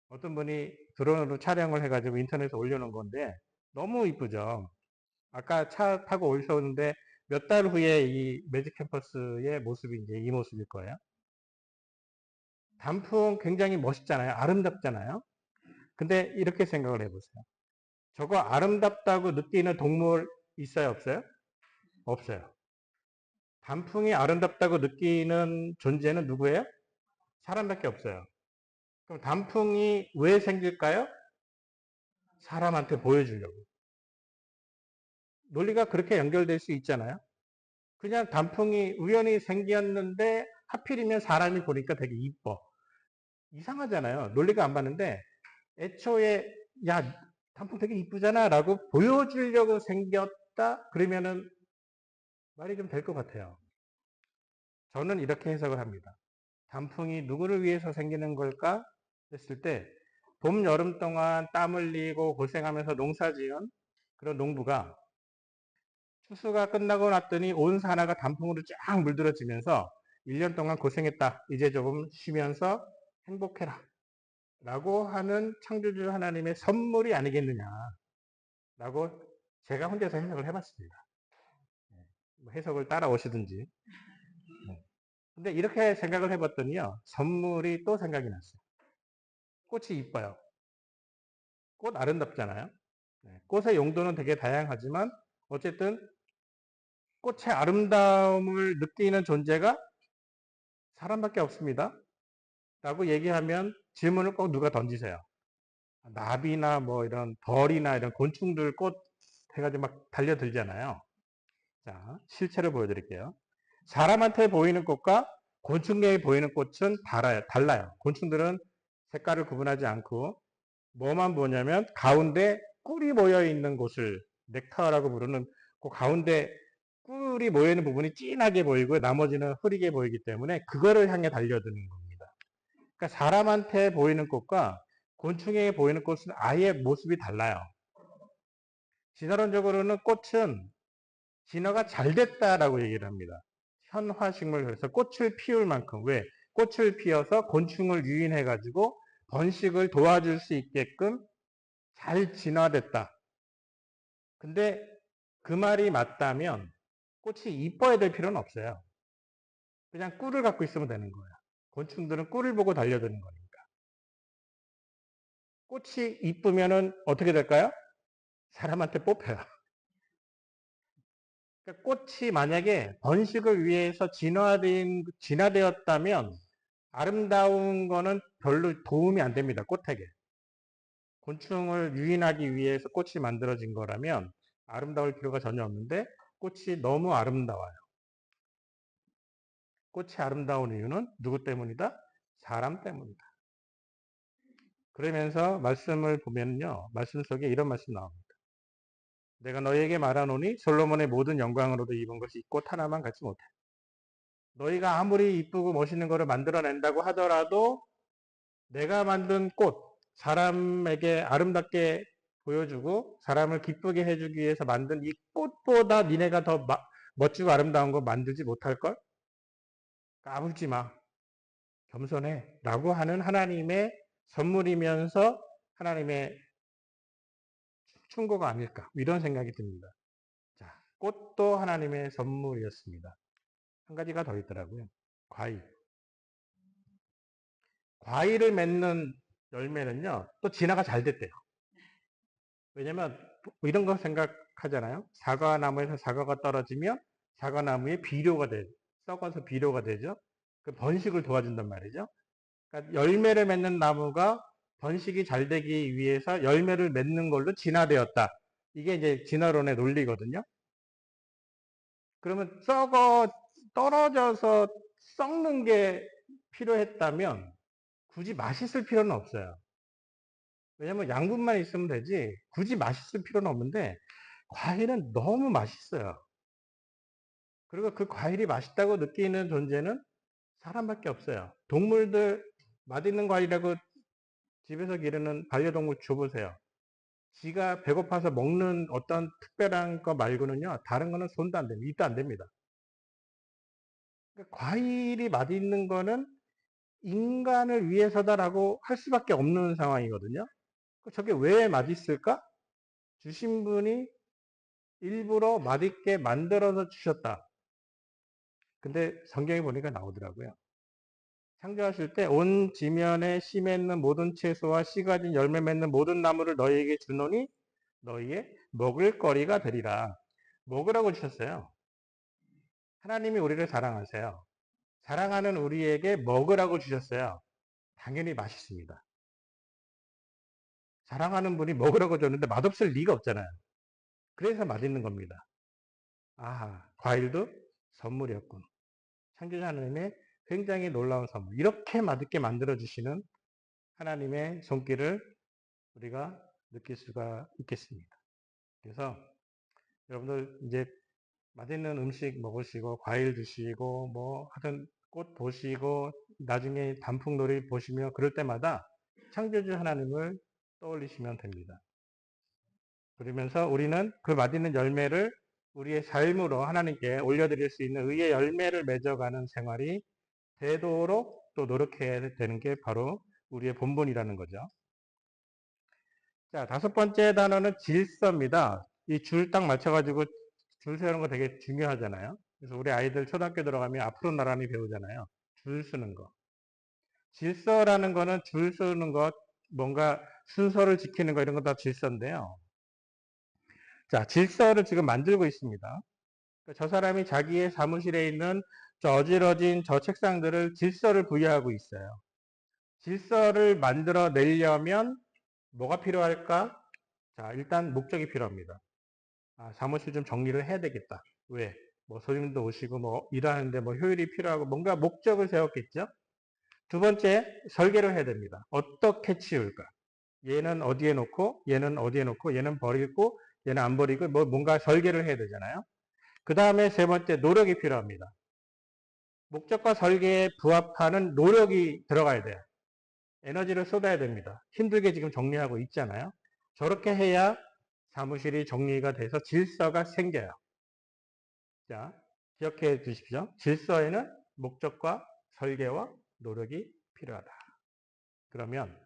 어떤 분이 드론으로 촬영을 해가지고 인터넷에 올려놓은 건데 너무 이쁘죠? 아까 차 타고 오셨는데 몇 달 후에 이 매직 캠퍼스의 모습이 이제 이 모습일 거예요. 단풍 굉장히 멋있잖아요. 아름답잖아요. 근데 이렇게 생각을 해보세요. 저거 아름답다고 느끼는 동물 있어요? 없어요? 없어요. 단풍이 아름답다고 느끼는 존재는 누구예요? 사람밖에 없어요. 그럼 단풍이 왜 생길까요? 사람한테 보여주려고. 논리가 그렇게 연결될 수 있잖아요. 그냥 단풍이 우연히 생겼는데 하필이면 사람이 보니까 되게 이뻐. 이상하잖아요. 논리가 안 맞는데 애초에 야 단풍 되게 이쁘잖아 라고 보여주려고 생겼다 그러면은 말이 좀 될 것 같아요. 저는 이렇게 해석을 합니다. 단풍이 누구를 위해서 생기는 걸까 했을 때 봄, 여름 동안 땀 흘리고 고생하면서 농사 지은 그런 농부가 추수가 끝나고 났더니 온 산하가 단풍으로 쫙 물들어지면서 1년 동안 고생했다. 이제 조금 쉬면서 행복해라. 라고 하는 창조주 하나님의 선물이 아니겠느냐. 라고 제가 혼자서 해석을 해봤습니다. 해석을 따라오시든지. 근데 이렇게 생각을 해봤더니요. 선물이 또 생각이 났어요. 꽃이 이뻐요. 꽃 아름답잖아요. 꽃의 용도는 되게 다양하지만 어쨌든 꽃의 아름다움을 느끼는 존재가 사람밖에 없습니다. 라고 얘기하면 질문을 꼭 누가 던지세요. 나비나 뭐 이런 벌이나 이런 곤충들 꽃 해가지고 막 달려들잖아요. 자, 실체를 보여드릴게요. 사람한테 보이는 꽃과 곤충에게 보이는 꽃은 달라요. 곤충들은 색깔을 구분하지 않고 뭐만 보냐면 가운데 꿀이 모여 있는 곳을 넥타라고 부르는 그 가운데 꿀이 모여 있는 부분이 진하게 보이고 나머지는 흐리게 보이기 때문에 그거를 향해 달려드는 겁니다. 그러니까 사람한테 보이는 꽃과 곤충에게 보이는 꽃은 아예 모습이 달라요. 진화론적으로는 꽃은 진화가 잘 됐다라고 얘기를 합니다. 현화식물에서 꽃을 피울 만큼 왜? 꽃을 피워서 곤충을 유인해가지고 번식을 도와줄 수 있게끔 잘 진화됐다. 근데 그 말이 맞다면 꽃이 이뻐야 될 필요는 없어요. 그냥 꿀을 갖고 있으면 되는 거예요. 곤충들은 꿀을 보고 달려드는 거니까. 꽃이 이쁘면은 어떻게 될까요? 사람한테 뽑혀요. 그러니까 꽃이 만약에 번식을 위해서 진화되었다면 아름다운 거는 별로 도움이 안 됩니다. 꽃에게. 곤충을 유인하기 위해서 꽃이 만들어진 거라면 아름다울 필요가 전혀 없는데 꽃이 너무 아름다워요. 꽃이 아름다운 이유는 누구 때문이다? 사람 때문이다. 그러면서 말씀을 보면요. 말씀 속에 이런 말씀 나옵니다. 내가 너희에게 말하노니 솔로몬의 모든 영광으로도 입은 것이 이 꽃 하나만 갖지 못해. 너희가 아무리 이쁘고 멋있는 것을 만들어낸다고 하더라도 내가 만든 꽃, 사람에게 아름답게 보여주고 사람을 기쁘게 해주기 위해서 만든 이 꽃보다 니네가 더 멋지고 아름다운 거 만들지 못할걸? 까불지 마. 겸손해. 라고 하는 하나님의 선물이면서 하나님의 충고가 아닐까. 이런 생각이 듭니다. 자, 꽃도 하나님의 선물이었습니다. 한 가지가 더 있더라고요. 과일. 과일을 맺는 열매는요, 또 진화가 잘 됐대요. 왜냐면, 이런 거 생각하잖아요. 사과나무에서 사과가 떨어지면 사과나무에 비료가 돼. 썩어서 비료가 되죠. 그 번식을 도와준단 말이죠. 그러니까 열매를 맺는 나무가 번식이 잘 되기 위해서 열매를 맺는 걸로 진화되었다. 이게 이제 진화론의 논리거든요. 그러면 떨어져서 썩는 게 필요했다면 굳이 맛있을 필요는 없어요. 왜냐면 양분만 있으면 되지 굳이 맛있을 필요는 없는데 과일은 너무 맛있어요. 그리고 그 과일이 맛있다고 느끼는 존재는 사람밖에 없어요. 동물들 맛있는 과일이라고 집에서 기르는 반려동물 줘보세요. 지가 배고파서 먹는 어떤 특별한 거 말고는요, 다른 거는 손도 안 됩니다. 입도 안 됩니다. 그러니까 과일이 맛있는 거는 인간을 위해서다라고 할 수밖에 없는 상황이거든요. 저게 왜 맛있을까? 주신 분이 일부러 맛있게 만들어서 주셨다. 근데 성경에 보니까 나오더라고요. 창조하실 때 온 지면에 씨 맺는 모든 채소와 씨 가진 열매 맺는 모든 나무를 너희에게 주노니 너희의 먹을 거리가 되리라. 먹으라고 주셨어요. 하나님이 우리를 사랑하세요. 사랑하는 우리에게 먹으라고 주셨어요. 당연히 맛있습니다. 사랑하는 분이 먹으라고 줬는데 맛없을 리가 없잖아요. 그래서 맛있는 겁니다. 아하, 과일도 선물이었군. 창조주 하나님의 굉장히 놀라운 선물. 이렇게 맛있게 만들어주시는 하나님의 손길을 우리가 느낄 수가 있겠습니다. 그래서 여러분들 이제 맛있는 음식 먹으시고 과일 드시고 뭐 하여튼 꽃 보시고 나중에 단풍놀이 보시며 그럴 때마다 창조주 하나님을 떠올리시면 됩니다. 그러면서 우리는 그 맛있는 열매를 우리의 삶으로 하나님께 올려드릴 수 있는 의의 열매를 맺어가는 생활이 되도록 또 노력해야 되는 게 바로 우리의 본분이라는 거죠. 자, 다섯 번째 단어는 질서입니다. 이 줄 딱 맞춰가지고 줄 세우는 거 되게 중요하잖아요. 그래서 우리 아이들 초등학교 들어가면 앞으로 나란히 배우잖아요. 줄 서는 거. 질서라는 거는 줄 서는 것, 뭔가 순서를 지키는 거 이런 거 다 질서인데요. 자, 질서를 지금 만들고 있습니다. 저 사람이 자기의 사무실에 있는 저 어지러진 저 책상들을 질서를 부여하고 있어요. 질서를 만들어 내려면 뭐가 필요할까? 자, 일단 목적이 필요합니다. 아, 사무실 좀 정리를 해야 되겠다. 왜? 뭐 손님도 오시고 뭐 일하는데 뭐 효율이 필요하고 뭔가 목적을 세웠겠죠? 두 번째, 설계를 해야 됩니다. 어떻게 치울까? 얘는 어디에 놓고, 얘는 어디에 놓고, 얘는 버리고, 얘는 안 버리고, 뭐 뭔가 설계를 해야 되잖아요. 그 다음에 세 번째, 노력이 필요합니다. 목적과 설계에 부합하는 노력이 들어가야 돼요. 에너지를 쏟아야 됩니다. 힘들게 지금 정리하고 있잖아요. 저렇게 해야 사무실이 정리가 돼서 질서가 생겨요. 자, 기억해 두십시오. 질서에는 목적과 설계와 노력이 필요하다. 그러면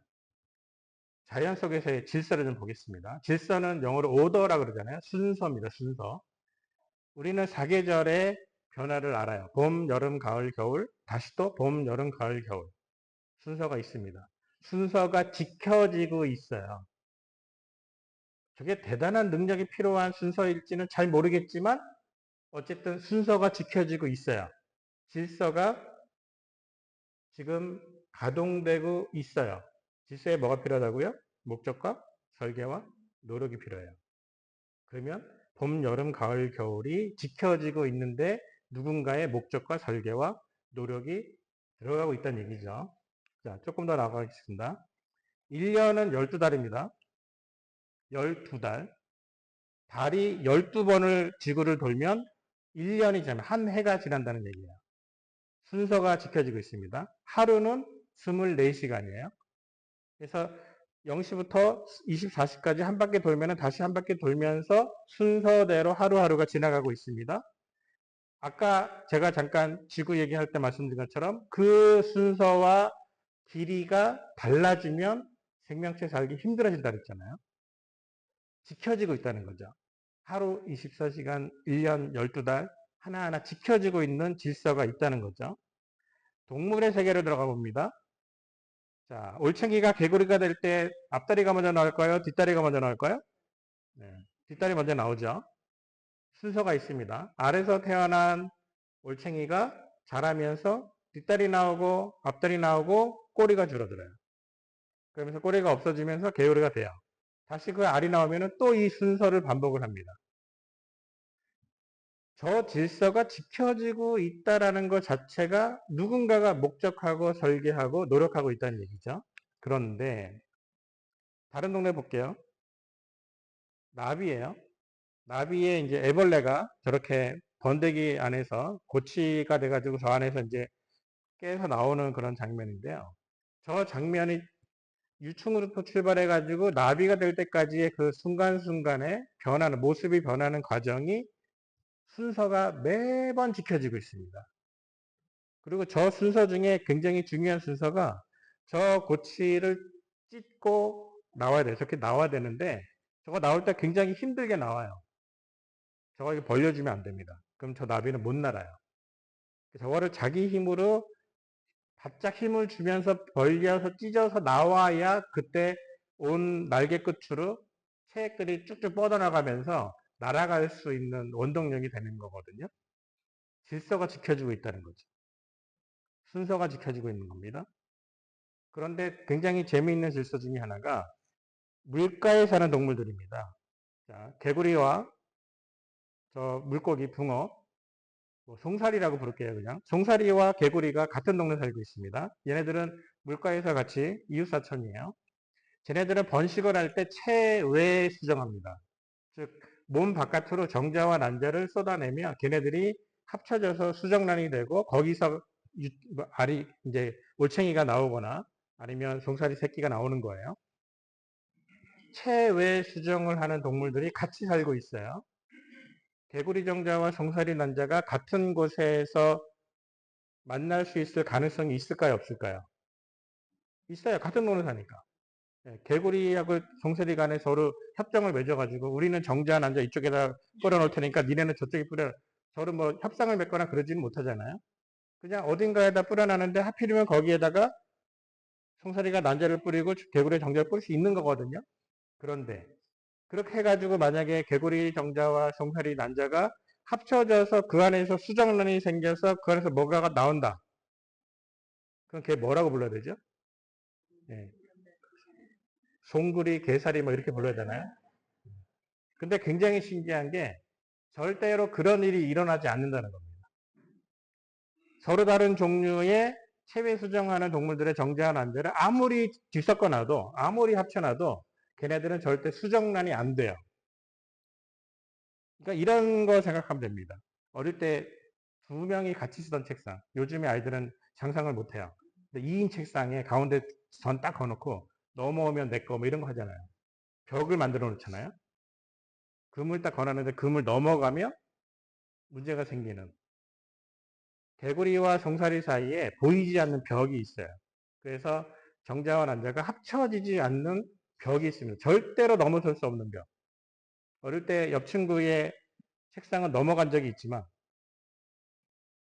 자연 속에서의 질서를 좀 보겠습니다. 질서는 영어로 오더라고 그러잖아요. 순서입니다. 순서. 우리는 사계절의 변화를 알아요. 봄, 여름, 가을, 겨울. 다시 또 봄, 여름, 가을, 겨울. 순서가 있습니다. 순서가 지켜지고 있어요. 저게 대단한 능력이 필요한 순서일지는 잘 모르겠지만 어쨌든 순서가 지켜지고 있어요. 질서가 지금 가동되고 있어요. 질서에 뭐가 필요하다고요? 목적과 설계와 노력이 필요해요. 그러면 봄, 여름, 가을, 겨울이 지켜지고 있는데 누군가의 목적과 설계와 노력이 들어가고 있다는 얘기죠. 자, 조금 더 나가겠습니다. 1년은 12달입니다. 12달. 달이 12번을 지구를 돌면 1년이 지나면 한 해가 지난다는 얘기예요. 순서가 지켜지고 있습니다. 하루는 24시간이에요. 그래서 0시부터 24시까지 한 바퀴 돌면 다시 한 바퀴 돌면서 순서대로 하루하루가 지나가고 있습니다. 아까 제가 잠깐 지구 얘기할 때 말씀드린 것처럼 그 순서와 길이가 달라지면 생명체 살기 힘들어진다 그랬잖아요. 지켜지고 있다는 거죠. 하루 24시간, 1년 12달 하나하나 지켜지고 있는 질서가 있다는 거죠. 동물의 세계로 들어가 봅니다. 자, 올챙이가 개구리가 될 때 앞다리가 먼저 나올까요? 뒷다리가 먼저 나올까요? 네, 뒷다리 먼저 나오죠. 순서가 있습니다. 알에서 태어난 올챙이가 자라면서 뒷다리 나오고 앞다리 나오고 꼬리가 줄어들어요. 그러면서 꼬리가 없어지면서 개구리가 돼요. 다시 그 알이 나오면 또 이 순서를 반복을 합니다. 저 질서가 지켜지고 있다라는 것 자체가 누군가가 목적하고 설계하고 노력하고 있다는 얘기죠. 그런데 다른 동네 볼게요. 나비예요. 나비에 이제 애벌레가 저렇게 번데기 안에서 고치가 돼가지고 저 안에서 이제 깨서 나오는 그런 장면인데요. 저 장면이 유충으로부터 출발해가지고 나비가 될 때까지의 그 순간순간에 변하는, 모습이 변하는 과정이 순서가 매번 지켜지고 있습니다. 그리고 저 순서 중에 굉장히 중요한 순서가 저 고치를 찢고 나와야 돼요. 저렇게 나와야 되는데 저거 나올 때 굉장히 힘들게 나와요. 저거 벌려주면 안 됩니다. 그럼 저 나비는 못 날아요. 저거를 자기 힘으로 바짝 힘을 주면서 벌려서 찢어서 나와야 그때 온 날개 끝으로 체액들이 쭉쭉 뻗어나가면서 날아갈 수 있는 원동력이 되는 거거든요. 질서가 지켜지고 있다는 거죠. 순서가 지켜지고 있는 겁니다. 그런데 굉장히 재미있는 질서 중에 하나가 물가에 사는 동물들입니다. 자, 개구리와 저 물고기, 붕어, 뭐 송사리라고 부를게요, 그냥. 송사리와 개구리가 같은 동네에 살고 있습니다. 얘네들은 물가에서 같이 이웃사촌이에요. 쟤네들은 번식을 할 때 체외 수정합니다. 즉, 몸 바깥으로 정자와 난자를 쏟아내며 걔네들이 합쳐져서 수정란이 되고 거기서 알이 이제 올챙이가 나오거나 아니면 송사리 새끼가 나오는 거예요. 체외 수정을 하는 동물들이 같이 살고 있어요. 개구리 정자와 송사리 난자가 같은 곳에서 만날 수 있을 가능성이 있을까요, 없을까요? 있어요. 같은 동네 사니까. 개구리하고 송사리 간에 서로 협정을 맺어가지고 우리는 정자 난자 이쪽에다 뿌려놓을 테니까 니네는 저쪽에 뿌려. 서로 뭐 협상을 맺거나 그러지는 못하잖아요. 그냥 어딘가에다 뿌려놨는데 하필이면 거기에다가 송사리가 난자를 뿌리고 개구리 정자를 뿌릴 수 있는 거거든요. 그런데 그렇게 해가지고 만약에 개구리 정자와 송사리 난자가 합쳐져서 그 안에서 수정란이 생겨서 그 안에서 뭐가가 나온다. 그럼 걔 뭐라고 불러야 되죠? 예. 송구리, 개사리 뭐 이렇게 불러야 되나요? 근데 굉장히 신기한 게 절대로 그런 일이 일어나지 않는다는 겁니다. 서로 다른 종류의 체외 수정하는 동물들의 정자와 난자를 아무리 뒤섞어놔도 아무리 합쳐놔도 걔네들은 절대 수정란이 안 돼요. 그러니까 이런 거 생각하면 됩니다. 어릴 때 두 명이 같이 쓰던 책상. 요즘에 아이들은 상상을 못 해요. 2인 책상에 가운데 전 딱 거놓고 넘어오면 내 거 뭐 이런 거 하잖아요. 벽을 만들어 놓잖아요. 금을 딱 걸어놨는데 금을 넘어가면 문제가 생기는 개구리와 송사리 사이에 보이지 않는 벽이 있어요. 그래서 정자와 난자가 합쳐지지 않는 벽이 있습니다. 절대로 넘어설 수 없는 벽. 어릴 때 옆 친구의 책상은 넘어간 적이 있지만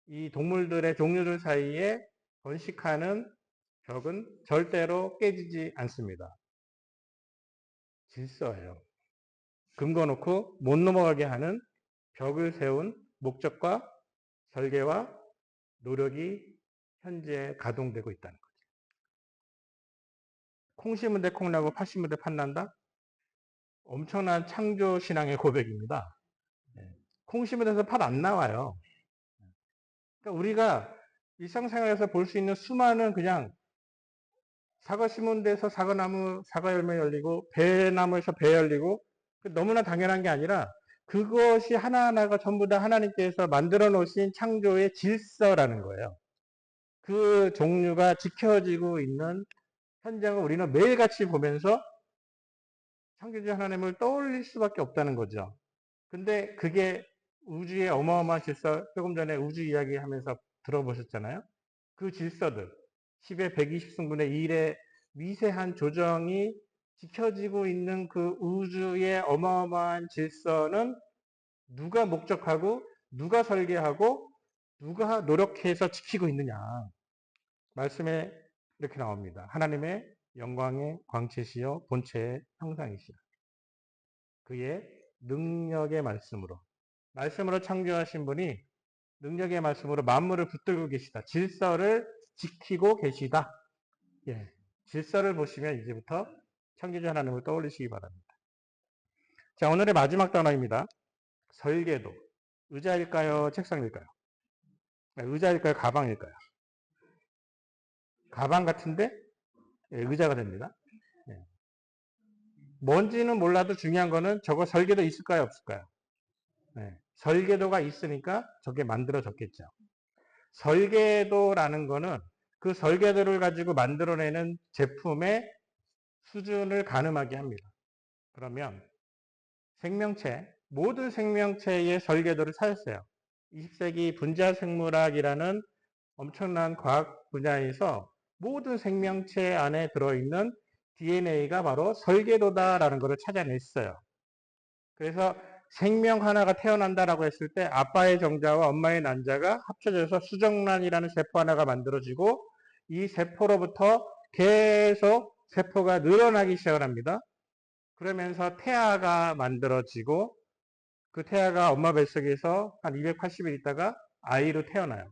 이 동물들의 종류들 사이에 번식하는 벽은 절대로 깨지지 않습니다. 질서예요. 금거놓고 못 넘어가게 하는 벽을 세운 목적과 설계와 노력이 현재 가동되고 있다는 거죠. 콩 심은 데 콩나고 팥 심은 데 팥난다? 엄청난 창조 신앙의 고백입니다. 콩 심은 데서 팥 안 나와요. 그러니까 우리가 일상생활에서 볼 수 있는 수많은 그냥 사과 심은 데서 사과나무, 사과 열매 열리고 배나무에서 배 열리고 너무나 당연한 게 아니라 그것이 하나하나가 전부 다 하나님께서 만들어 놓으신 창조의 질서라는 거예요. 그 종류가 지켜지고 있는 현장을 우리는 매일같이 보면서 창조주 하나님을 떠올릴 수밖에 없다는 거죠. 근데 그게 우주의 어마어마한 질서, 조금 전에 우주 이야기 하면서 들어보셨잖아요. 그 질서들, 10의 120승분의 1의 미세한 조정이 지켜지고 있는 그 우주의 어마어마한 질서는 누가 목적하고, 누가 설계하고, 누가 노력해서 지키고 있느냐. 말씀에 이렇게 나옵니다. 하나님의 영광의 광채시여 본체의 형상이시라. 그의 능력의 말씀으로. 말씀으로 창조하신 분이 능력의 말씀으로 만물을 붙들고 계시다. 질서를 지키고 계시다. 예. 질서를 보시면 이제부터 창조주 하나님을 떠올리시기 바랍니다. 자, 오늘의 마지막 단어입니다. 설계도. 의자일까요? 책상일까요? 의자일까요? 가방일까요? 가방 같은데 예, 의자가 됩니다. 예. 뭔지는 몰라도 중요한 거는 저거 설계도 있을까요? 없을까요? 예. 설계도가 있으니까 저게 만들어졌겠죠. 설계도라는 거는 그 설계도를 가지고 만들어내는 제품의 수준을 가늠하게 합니다. 그러면 생명체, 모든 생명체의 설계도를 찾았어요. 20세기 분자생물학이라는 엄청난 과학 분야에서 모든 생명체 안에 들어있는 DNA가 바로 설계도다라는 것을 찾아냈어요. 그래서 생명 하나가 태어난다라고 했을 때 아빠의 정자와 엄마의 난자가 합쳐져서 수정란이라는 세포 하나가 만들어지고 이 세포로부터 계속 세포가 늘어나기 시작을 합니다. 그러면서 태아가 만들어지고 그 태아가 엄마 뱃속에서 한 280일 있다가 아이로 태어나요.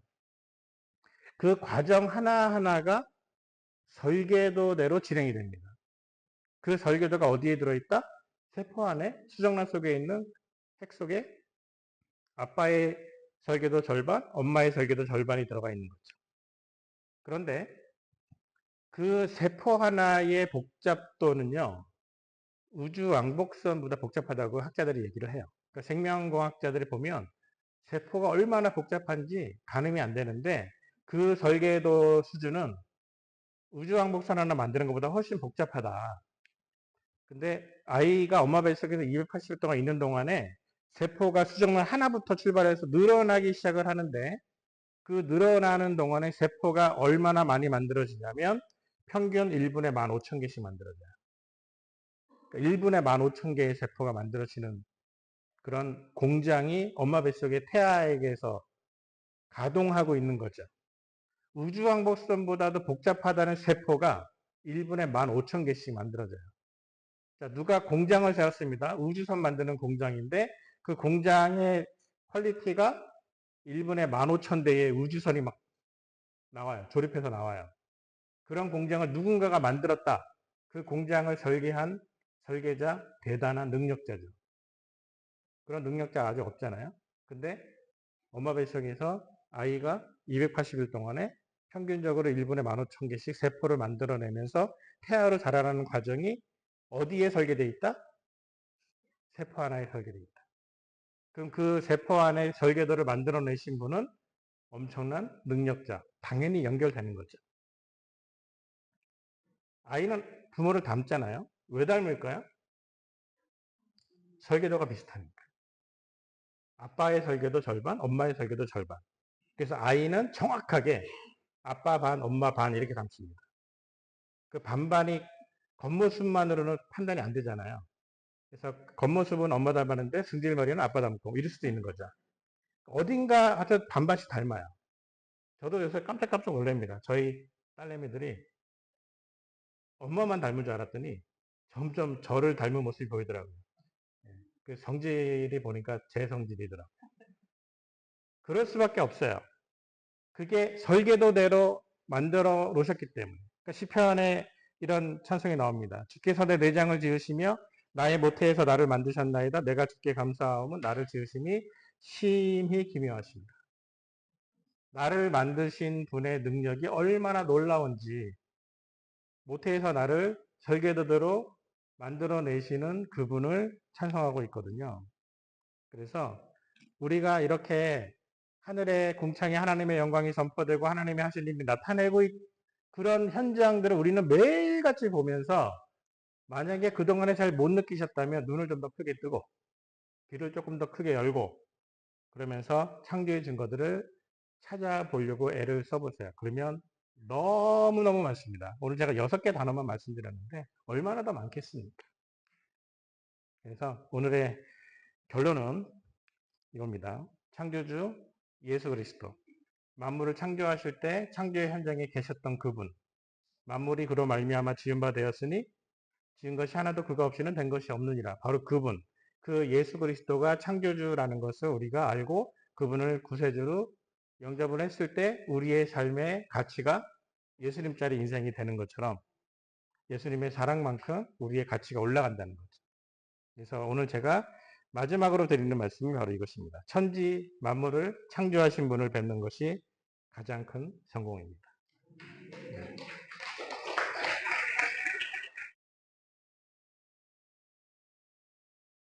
그 과정 하나하나가 설계도대로 진행이 됩니다. 그 설계도가 어디에 들어있다? 세포 안에 수정란 속에 있는 핵 속에 아빠의 설계도 절반, 엄마의 설계도 절반이 들어가 있는 거죠. 그런데 그 세포 하나의 복잡도는요, 우주 왕복선보다 복잡하다고 학자들이 얘기를 해요. 그러니까 생명공학자들이 보면 세포가 얼마나 복잡한지 가늠이 안 되는데 그 설계도 수준은 우주 왕복선 하나 만드는 것보다 훨씬 복잡하다. 근데 아이가 엄마 뱃속에서 280일 동안 있는 동안에 세포가 수정란 하나부터 출발해서 늘어나기 시작을 하는데 그 늘어나는 동안에 세포가 얼마나 많이 만들어지냐면 평균 1분에 15,000개씩 만들어져요. 그러니까 1분에 15,000개의 세포가 만들어지는 그런 공장이 엄마 뱃속의 태아에게서 가동하고 있는 거죠. 우주왕복선보다도 복잡하다는 세포가 1분에 15,000개씩 만들어져요. 자, 누가 공장을 세웠습니다. 우주선 만드는 공장인데 그 공장의 퀄리티가 1분에 15,000대의 우주선이 막 나와요. 조립해서 나와요. 그런 공장을 누군가가 만들었다. 그 공장을 설계한 설계자 대단한 능력자죠. 그런 능력자가 아직 없잖아요. 근데 엄마 뱃속에서 아이가 280일 동안에 평균적으로 1분에 15,000개씩 세포를 만들어내면서 태아로 자라나는 과정이 어디에 설계되어 있다? 세포 하나에 설계되어 있다. 그럼 그 세포 안에 설계도를 만들어내신 분은 엄청난 능력자. 당연히 연결되는 거죠. 아이는 부모를 닮잖아요. 왜 닮을까요? 설계도가 비슷하니까. 아빠의 설계도 절반, 엄마의 설계도 절반. 그래서 아이는 정확하게 아빠 반, 엄마 반 이렇게 닮습니다. 그 반반이 겉모습만으로는 판단이 안 되잖아요. 그래서 겉모습은 엄마 닮았는데 승질머리는 아빠 닮고 이럴 수도 있는 거죠. 어딘가 하여튼 반반씩 닮아요. 저도 요새 깜짝깜짝 놀랍니다. 저희 딸내미들이 엄마만 닮은 줄 알았더니 점점 저를 닮은 모습이 보이더라고요. 그 성질이 보니까 제 성질이더라고요. 그럴 수밖에 없어요. 그게 설계도대로 만들어 놓으셨기 때문에. 그러니까 시편에 이런 찬송이 나옵니다. 주께서 내 내장을 지으시며 나의 모태에서 나를 만드셨나이다. 내가 주께 감사하오면 나를 지으심이 심히 기묘하십니다. 나를 만드신 분의 능력이 얼마나 놀라운지 모태에서 나를 설계도대로 만들어내시는 그분을 찬송하고 있거든요. 그래서 우리가 이렇게 하늘의 궁창에 하나님의 영광이 선포되고 하나님의 하실 일이 나타내고 그런 현장들을 우리는 매일같이 보면서 만약에 그동안에 잘 못 느끼셨다면 눈을 좀 더 크게 뜨고 귀를 조금 더 크게 열고 그러면서 창조의 증거들을 찾아보려고 애를 써보세요. 그러면 너무너무 많습니다. 오늘 제가 6개 단어만 말씀드렸는데 얼마나 더 많겠습니까? 그래서 오늘의 결론은 이겁니다. 창조주 예수 그리스도. 만물을 창조하실 때 창조의 현장에 계셨던 그분. 만물이 그로 말미암아 지은 바 되었으니 지은 것이 하나도 그가 없이는 된 것이 없느니라. 바로 그분. 그 예수 그리스도가 창조주라는 것을 우리가 알고 그분을 구세주로 영접을 했을 때 우리의 삶의 가치가 예수님짜리 인생이 되는 것처럼 예수님의 사랑만큼 우리의 가치가 올라간다는 거죠. 그래서 오늘 제가 마지막으로 드리는 말씀이 바로 이것입니다. 천지 만물을 창조하신 분을 뵙는 것이 가장 큰 성공입니다.